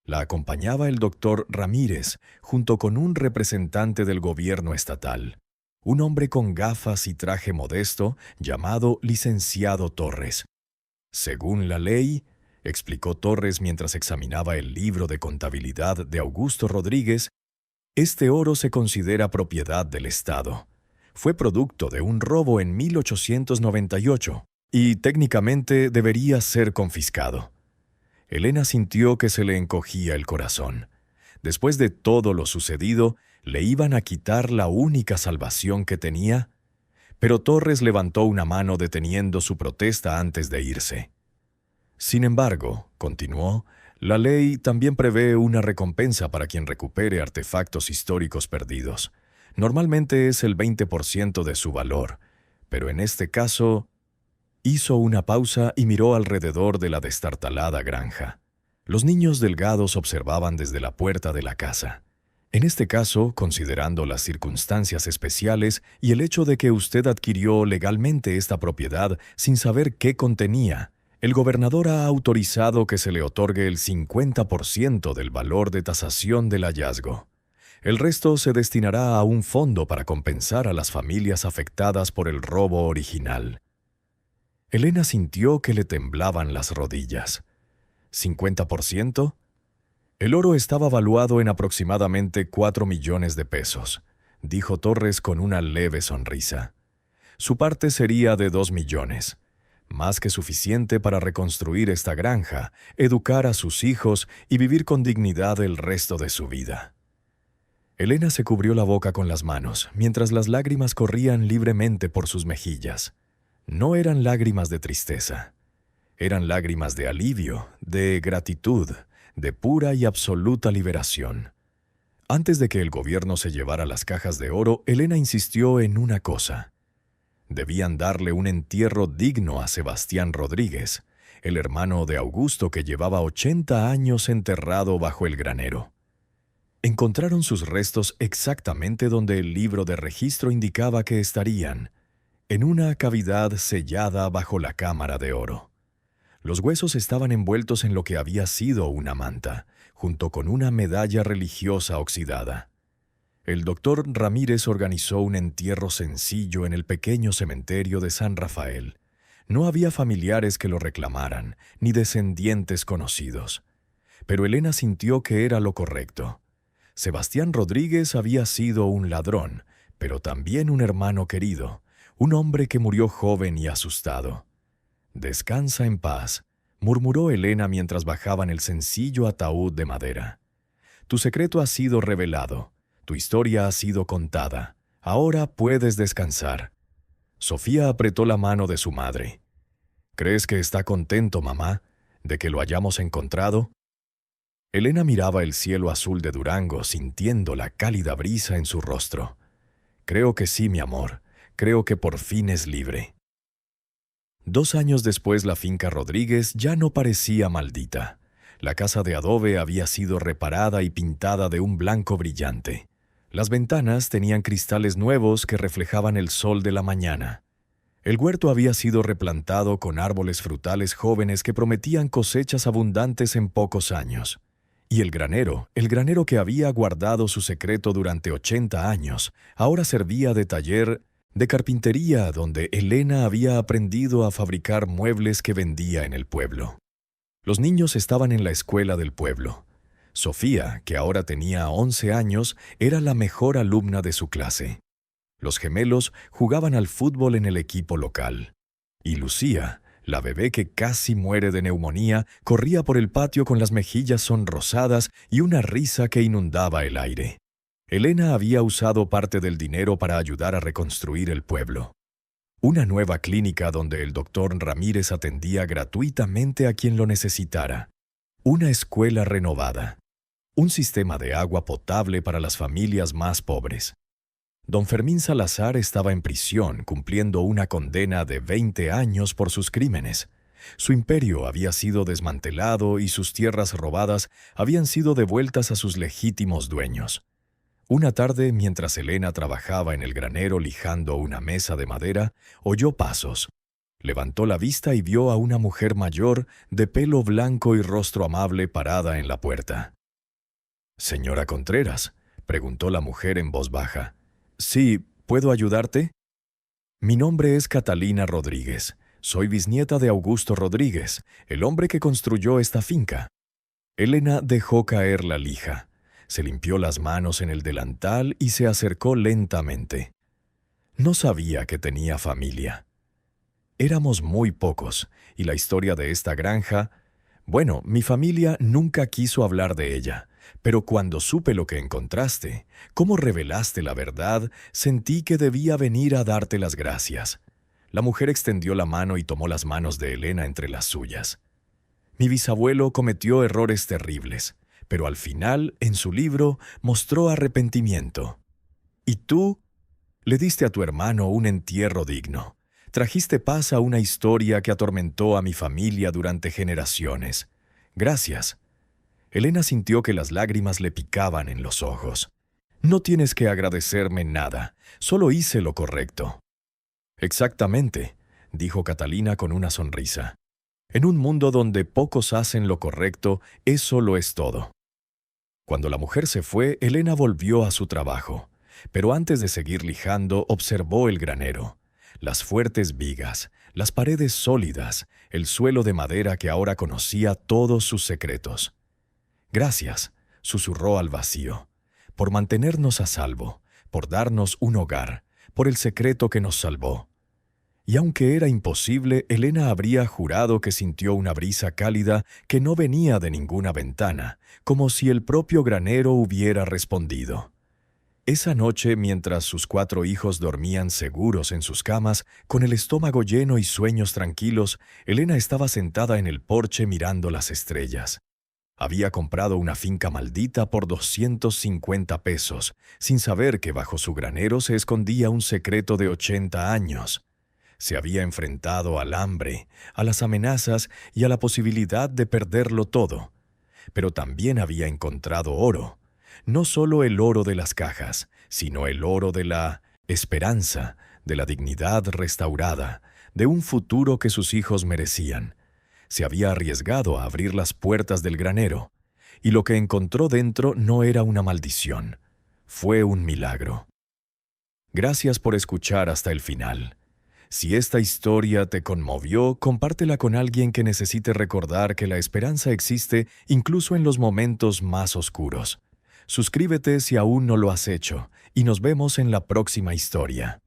La acompañaba el doctor Ramírez, junto con un representante del gobierno estatal, un hombre con gafas y traje modesto llamado licenciado Torres. «Según la ley», explicó Torres mientras examinaba el libro de contabilidad de Augusto Rodríguez, «este oro se considera propiedad del Estado. Fue producto de un robo en 1898 y técnicamente debería ser confiscado». Elena sintió que se le encogía el corazón. Después de todo lo sucedido, ¿le iban a quitar la única salvación que tenía? Pero Torres levantó una mano deteniendo su protesta antes de irse. «Sin embargo», continuó, «la ley también prevé una recompensa para quien recupere artefactos históricos perdidos. Normalmente es el 20% de su valor, pero en este caso…» Hizo una pausa y miró alrededor de la destartalada granja. Los niños delgados observaban desde la puerta de la casa. «En este caso, considerando las circunstancias especiales y el hecho de que usted adquirió legalmente esta propiedad sin saber qué contenía, el gobernador ha autorizado que se le otorgue el 50% del valor de tasación del hallazgo. El resto se destinará a un fondo para compensar a las familias afectadas por el robo original». Elena sintió que le temblaban las rodillas. ¿50%? El oro estaba valuado en aproximadamente 4 millones de pesos, dijo Torres con una leve sonrisa. Su parte sería de 2 millones, más que suficiente para reconstruir esta granja, educar a sus hijos y vivir con dignidad el resto de su vida. Elena se cubrió la boca con las manos, mientras las lágrimas corrían libremente por sus mejillas. No eran lágrimas de tristeza. Eran lágrimas de alivio, de gratitud, de pura y absoluta liberación. Antes de que el gobierno se llevara las cajas de oro, Elena insistió en una cosa. Debían darle un entierro digno a Sebastián Rodríguez, el hermano de Augusto que llevaba 80 años enterrado bajo el granero. Encontraron sus restos exactamente donde el libro de registro indicaba que estarían, en una cavidad sellada bajo la cámara de oro. Los huesos estaban envueltos en lo que había sido una manta, junto con una medalla religiosa oxidada. El doctor Ramírez organizó un entierro sencillo en el pequeño cementerio de San Rafael. No había familiares que lo reclamaran, ni descendientes conocidos. Pero Elena sintió que era lo correcto. Sebastián Rodríguez había sido un ladrón, pero también un hermano querido, un hombre que murió joven y asustado. «Descansa en paz», murmuró Elena mientras bajaban el sencillo ataúd de madera. «Tu secreto ha sido revelado, tu historia ha sido contada. Ahora puedes descansar». Sofía apretó la mano de su madre. «¿Crees que está contento, mamá, de que lo hayamos encontrado?» Elena miraba el cielo azul de Durango, sintiendo la cálida brisa en su rostro. «Creo que sí, mi amor. Creo que por fin es libre». 2 años después, la finca Rodríguez ya no parecía maldita. La casa de adobe había sido reparada y pintada de un blanco brillante. Las ventanas tenían cristales nuevos que reflejaban el sol de la mañana. El huerto había sido replantado con árboles frutales jóvenes que prometían cosechas abundantes en pocos años. Y el granero que había guardado su secreto durante 80 años, ahora servía de taller de carpintería donde Elena había aprendido a fabricar muebles que vendía en el pueblo. Los niños estaban en la escuela del pueblo. Sofía, que ahora tenía 11 años, era la mejor alumna de su clase. Los gemelos jugaban al fútbol en el equipo local. Y Lucía, la bebé que casi muere de neumonía, corría por el patio con las mejillas sonrosadas y una risa que inundaba el aire. Elena había usado parte del dinero para ayudar a reconstruir el pueblo. Una nueva clínica donde el doctor Ramírez atendía gratuitamente a quien lo necesitara. Una escuela renovada. Un sistema de agua potable para las familias más pobres. Don Fermín Salazar estaba en prisión cumpliendo una condena de 20 años por sus crímenes. Su imperio había sido desmantelado y sus tierras robadas habían sido devueltas a sus legítimos dueños. Una tarde, mientras Elena trabajaba en el granero lijando una mesa de madera, oyó pasos. Levantó la vista y vio a una mujer mayor, de pelo blanco y rostro amable, parada en la puerta. «Señora Contreras», preguntó la mujer en voz baja. «Sí, ¿puedo ayudarte?» «Mi nombre es Catalina Rodríguez. Soy bisnieta de Augusto Rodríguez, el hombre que construyó esta finca». Elena dejó caer la lija. Se limpió las manos en el delantal y se acercó lentamente. No sabía que tenía familia. Éramos muy pocos, y la historia de esta granja... Bueno, mi familia nunca quiso hablar de ella, pero cuando supe lo que encontraste, cómo revelaste la verdad, sentí que debía venir a darte las gracias. La mujer extendió la mano y tomó las manos de Elena entre las suyas. Mi bisabuelo cometió errores terribles, pero al final, en su libro, mostró arrepentimiento. Y tú le diste a tu hermano un entierro digno. Trajiste paz a una historia que atormentó a mi familia durante generaciones. Gracias. Elena sintió que las lágrimas le picaban en los ojos. No tienes que agradecerme nada, solo hice lo correcto. Exactamente, dijo Catalina con una sonrisa. En un mundo donde pocos hacen lo correcto, eso lo es todo. Cuando la mujer se fue, Elena volvió a su trabajo, pero antes de seguir lijando, observó el granero. Las fuertes vigas, las paredes sólidas, el suelo de madera que ahora conocía todos sus secretos. «Gracias», susurró al vacío, «por mantenernos a salvo, por darnos un hogar, por el secreto que nos salvó». Y aunque era imposible, Elena habría jurado que sintió una brisa cálida que no venía de ninguna ventana, como si el propio granero hubiera respondido. Esa noche, mientras sus 4 hijos dormían seguros en sus camas, con el estómago lleno y sueños tranquilos, Elena estaba sentada en el porche mirando las estrellas. Había comprado una finca maldita por 250 pesos, sin saber que bajo su granero se escondía un secreto de 80 años. Se había enfrentado al hambre, a las amenazas y a la posibilidad de perderlo todo. Pero también había encontrado oro. No solo el oro de las cajas, sino el oro de la esperanza, de la dignidad restaurada, de un futuro que sus hijos merecían. Se había arriesgado a abrir las puertas del granero, y lo que encontró dentro no era una maldición. Fue un milagro. Gracias por escuchar hasta el final. Si esta historia te conmovió, compártela con alguien que necesite recordar que la esperanza existe incluso en los momentos más oscuros. Suscríbete si aún no lo has hecho, y nos vemos en la próxima historia.